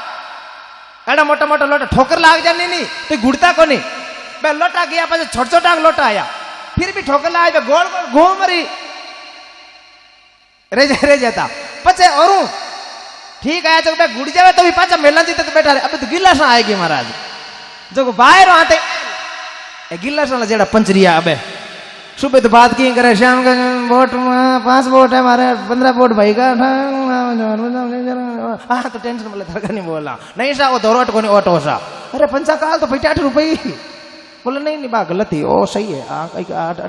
एड़ा मोटा मोटा लोटा ठोकर लाग जानी नहीं तो गुड़ता को नहीं बे लोटा गया પછી छोटा छोटा लोटा आया फिर भी ठोकर लाग गोल गोल घूम रही रह जाता पचे और ठीक आया जब गुड़ जावे तो भी पाचा मेला जीते तो बैठा रहे अब तो गिलास आएगी महाराज जो बाहर आते गिलास वाला जेड़ा पंचरिया अबे सुबह तो बात की करे शाम का वोट 5 वोट है हमारे 15 वोट भाई का हाँ तो टेंशन बोले धरका नहीं बोला नहीं सा वो दौरोट को नहीं ऑटो सा अरे पंचा काल तो 8 रुपये बोले नहीं बा गलती ओ सही है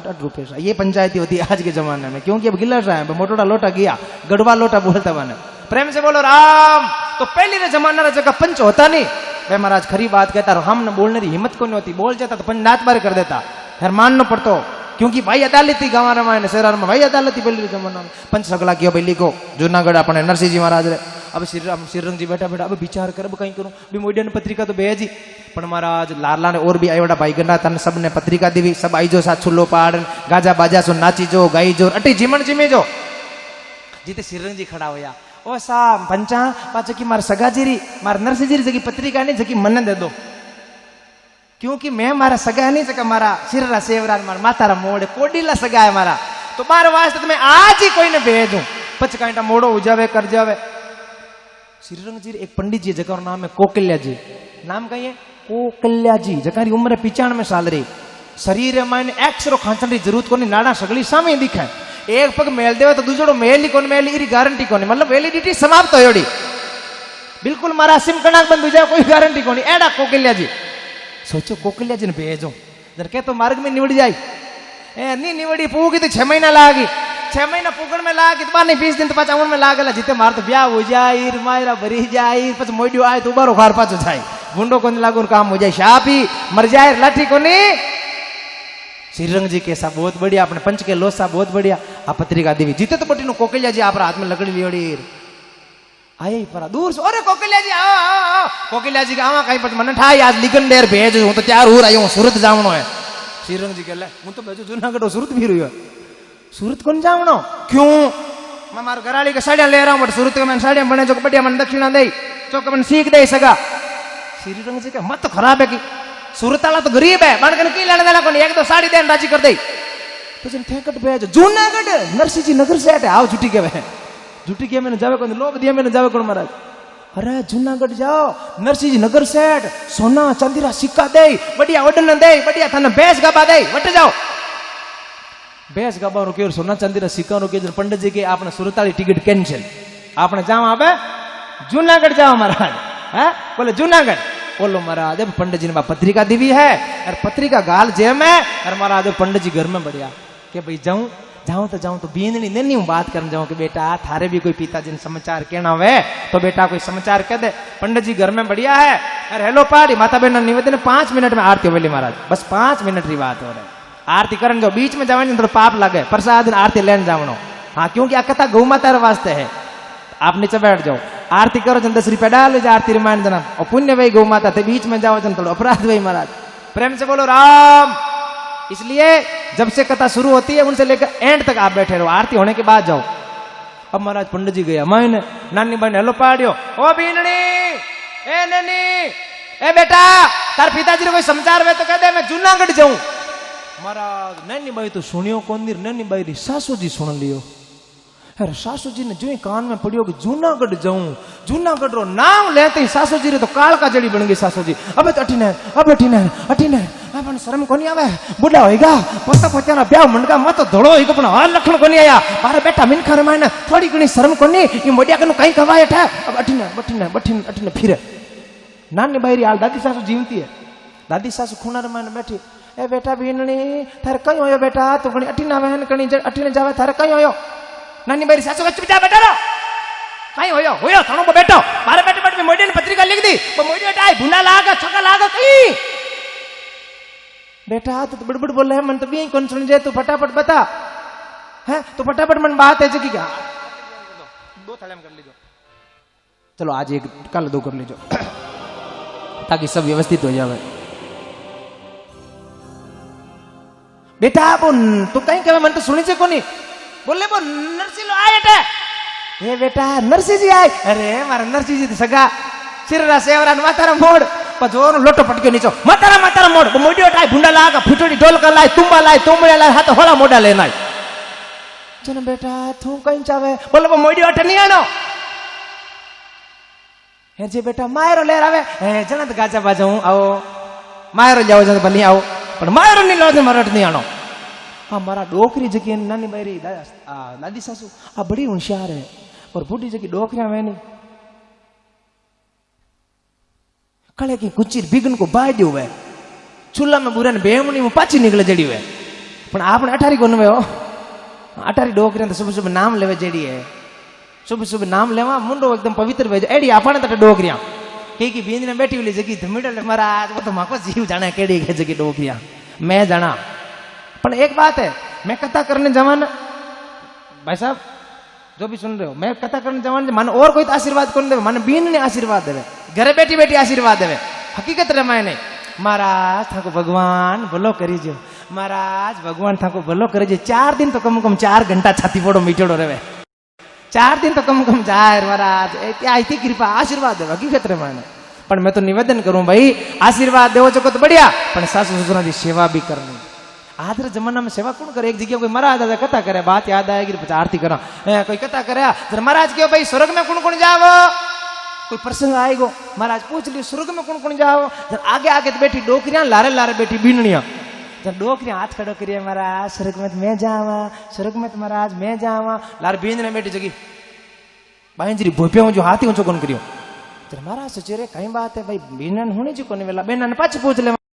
8 रुपये सा ये पंचायती होती है आज के जमाने में क्योंकि अब गिलास है मोटोड़ा लोटा गया गड़वा लोटा बोलता मैंने प्रेम से बोलो राम तो पहली रे जमाना जगह पंच होता नहीं भाई महाराज खरी बात कहता हमने बोलने की हिम्मत को नहीं होती बोल जाता तो पंच नाच बार कर देता फिर मानना पड़तो क्योंकि भाई अदालती गाँव रामायण शहर में भाई अदालती पहली जमाना में पंच सगला किया भाई लिखो जूनागढ़ अपने नरसिंह जी महाराज रे अब श्रीरंग जी बैठा बैठा अब विचार कर कहीं करूँ भी मोडियन पत्रिका तो बेहजी पण महाराज लाला ने और भी आयोड़ा भाई गंडा तन सब ने पत्रिका दी सब आई जो सा छुल्लो पाड़ गाजा बाजा सो नाची जो गाई जो अटी जीमन जीमे जो जीते श्रीरंग जी खड़ा होया ओ सा पंचा पाचो की मार सगाजीरी मार नरसिंह जी जगी पत्रिका नहीं जगी मन दे दो क्योंकि मैं मारा सगा नहीं सका मारा सिररा सेवरा मारा मातारा मोड़े कोडीला सगा है मारा तो मारे वास्ते तो मैं आज ही कोई ने भेजूं पच कांटा मोड़ो हो जावे कर जावे श्रीरंग जी एक पंडित जी जका नाम है कोकल्या जी नाम कही है कोकल्या जी जका उम्र 95 साल रही शरीर में एक्सरो खांचन की जरूरत को नाड़ा सगली सामे दिखे एक पग मेल देवे तो दूसरो मेल ही कोन मेल इरी गारंटी कोनी मतलब वैलिडिटी समाप्त होयोड़ी बिल्कुल मारा सिम कणाक बंद हो जाए कोई गारंटी कोनी एडा कोकल्या जी सोचो कोकल्या जी ने भेजो जर के तो मार्ग में निवड़ जाए ए नहीं निवड़ी पूगी तो 6 महीना लागी 6 महीना पुगण में लागी तो 20 दिन तो पाचा उन में लागला जीते मार तो ब्याह हो जाए मायरा भरी जाए पछ मोडियो आए तो बारो खार पाचो जाए गुंडो को लागू काम हो जाए शापी मर जाए लाठी को नहीं श्रीरंग जी के सा बहुत बढ़िया अपने पंच के लोसा बहुत बढ़िया आ पत्रिका देवी जीते तो बटी नो कोकल्या जी आप हाथ में लकड़ी लियोड़ी आए परा दूर से अरे कोकिल्या जी आओ आओ आओ कोकिल्या जी आवा कहीं पर मन ठाई आज लिगन देर भेज हूं तो तैयार हो रही हूं सूरत जावनो है श्रीरंग जी कहले हूं तो भेजो जूनागढ़ सूरत भी रही है सूरत कौन जावनो क्यों मैं मार घराली के साड़ियां ले रहा हूं बट सूरत के मैं साड़ियां बने जो बढ़िया मन दक्षिणा दे चौक मन सीख दे सगा श्रीरंग जी का मत तो खराब है कि सूरत वाला तो गरीब है बाणकन की लेने देना कोनी एक दो साड़ी देन राजी कर दे तो जन ठेकट भेज जूनागढ़ नरसिंह जी नगर से हटे आओ छुट्टी के वे झूठी के मैंने जावे कौन लोभ दिया मैंने जावे कौन महाराज अरे जूनागढ़ जाओ नरसिंह जी नगर सेठ सोना चांदीरा सिक्का दे बढ़िया वडन दे बढ़िया थाने बेस गबा दे वट जाओ बेस गबा रो के सोना चांदीरा सिक्का रो के पंडित जी के आपने सूरत वाली टिकट कैंसिल आपने जाओ आबे जूनागढ़ जाओ महाराज हैं बोले जूनागढ़ बोलो महाराज अब पंडित जी ने पत्रिका दी है और पत्रिका गाल जेम है और महाराज पंडित जी घर में बढ़िया के भाई जाऊं जाऊं तो बींदनी ने नहीं हूं बात करने जाऊं कि बेटा थारे भी कोई पिताजी ने समाचार कहना हुए तो बेटा कोई समाचार कह दे। पंडित जी घर में बढ़िया है, अरे हेलो पाड़ी माता बहन निवेदन 5 मिनट में आरती होली महाराज, बस 5 मिनट की बात हो रही। आरती करने जो बीच में जावे थोड़ा पाप लगे, प्रसाद आरती लेने जावनो। हाँ क्योंकि आ कथा गौ माता वास्ते है। आप नीचे बैठ जाओ, आरती करो जन 10 रुपया डालो जो आरती रामायण जना और पुण्य भाई गौ माता थे, बीच में जाओ जन थोड़ा अपराध भाई महाराज। प्रेम से बोलो राम। इसलिए जब से कथा शुरू होती है उनसे लेकर एंड तक आप बैठे रहो, आरती होने के बाद जाओ। अब महाराज पंडित जी गया, मैंने नानी बहन हेलो पाड़ियो, ओ बीननी ए नैनी ए बेटा तार पिताजी ने कोई समाचार वे तो कह दे मैं जूनागढ़ जाऊं। महाराज नैनी बाई तो सुनियो कौन दी, नैनी बाई री सासू जी सुन लियो। अरे सासू जी ने जो ही कान में पड़ियो कि जूनागढ़ जाऊं, जूनागढ़ रो नाम लेते ही सासू जी रे तो काल का जड़ी बन गई। सासू जी अब अठीने अपन शर्म कोनी आवे, बुढ़ा होएगा पोता पोता ना ब्याह मंडका मत धोड़ो होएगा पण हाल लखण कोनी आया। मारे बेटा मिनखा रे माने थोड़ी घणी शर्म कोनी, ई मोडिया कनु कई कवाय ठा। अब अठीने फिरे। नानी बाई री हाल दादी सासू जीवती है। दादी सासू खूना रे माने बैठी, ए बेटा बीनणी थारे कई होयो बेटा, तू घणी अठीना वहन कणी अठीने जावे थारे कई होयो। नानी बाई सासू चुप जा बेटा रो कई होयो थानो बेटो मारे बेटे बेटे में मोडी ने पत्रिका लिख दी, वो मोडी बेटा भुंडा लागा छका लागा कई। बेटा तू तो बड़बड़ बोल रहा है, मन तो भी कौन सुन जाए, तू फटाफट बता है, तो फटाफट मन बात है जगी क्या 2 थाली में कर लीजिए। चलो आज एक कल 2 कर लीजिए ताकि सब व्यवस्थित हो जाए। बेटा वो तू कहीं कहे मन तो सुनी से कोनी बोले वो नरसी लो आए टे, ये बेटा नरसी जी आए। अरे मारा नरसी जी सगा सिररा सेवरा मातारा मोड़ पजोर लोटो पटके नीचो मातारा मोड़ वो मोडियो टाई भुंडा लागा फुटोड़ी ढोल कर लाए तुम्बा लाए तोमड़े लाए हाथ होला मोडा लेना चलो बेटा तू कहीं चावे बोले वो मोडियो अठ नहीं आनो हे जे बेटा मायरो ले रावे हे जन गाजा बाजाऊं आओ मायरो जाओ जन भली आओ पर मायरो नहीं लो मरट नहीं आनो। हाँ मारा डोकरी जगी नानी बाई री दादी सासू आ बड़ी होशियार है और बूढ़ी जगी डोकरियां वे नहीं कड़े की कुची बिगन को बाय दियो वे चूल्हा में बुरा ने बेमनी में पाची निकले जड़ी हुए पण आपने 18 को नवे हो 18 डोकरियां तो सुबह सुबह नाम लेवे जड़ी है सुबह सुबह नाम लेवा मुंडो एकदम पवित्र वे एडी आपने तो डोकरियां की बींद ने बैठी हुई जगी धमीडल महाराज वो तो माको जीव जाने केड़ी है जगी डोकरियां मैं जाना। पर एक बात है मैं कथा करने जवान भाई साहब जो भी सुन रहे हो मैं कथा करने जवान मन और कोई तो आशीर्वाद कौन देवे मन बीन ने आशीर्वाद देवे घरे बैठी बैठी आशीर्वाद देवे हकीकत रामायण है। महाराज थाको भगवान भलो करी जो महाराज भगवान थाको भलो करे जो 4 दिन तो कम कम 4 घंटा छाती फोड़ो मीठोड़ो रहे 4 दिन तो कम कम जाए महाराज इतनी कृपा आशीर्वाद देवे हकीकत रामायण। पर मैं तो निवेदन करूं भाई आशीर्वाद देवो जो तो बढ़िया पर सासू ससुरा की सेवा भी करनी। आदर जमाना में सेवा कौन करे एक जगह कोई महाराज दादा कथा करे बात याद आएगी आरती करा कोई कथा करे जरा महाराज क्यों भाई स्वर्ग में कौन कौन जाओ कोई प्रसंग आएगो महाराज पूछ लियो स्वर्ग में कौन कौन जाओ आगे आगे तो बैठी डोकरियां लारे लारे बैठी बीननिया डोकरियां हाथ खड़ो करिए महाराज स्वर्ग में तो मैं जावा स्वर्ग में तो महाराज मैं जावा लार बीन बैठी जगी बांजरी भोपिया जो हाथी ऊंचो कौन करियो महाराज सोचे रे कई बात है भाई बीनन होनी जी कोनी वेला बेनन पाछ पूछ ले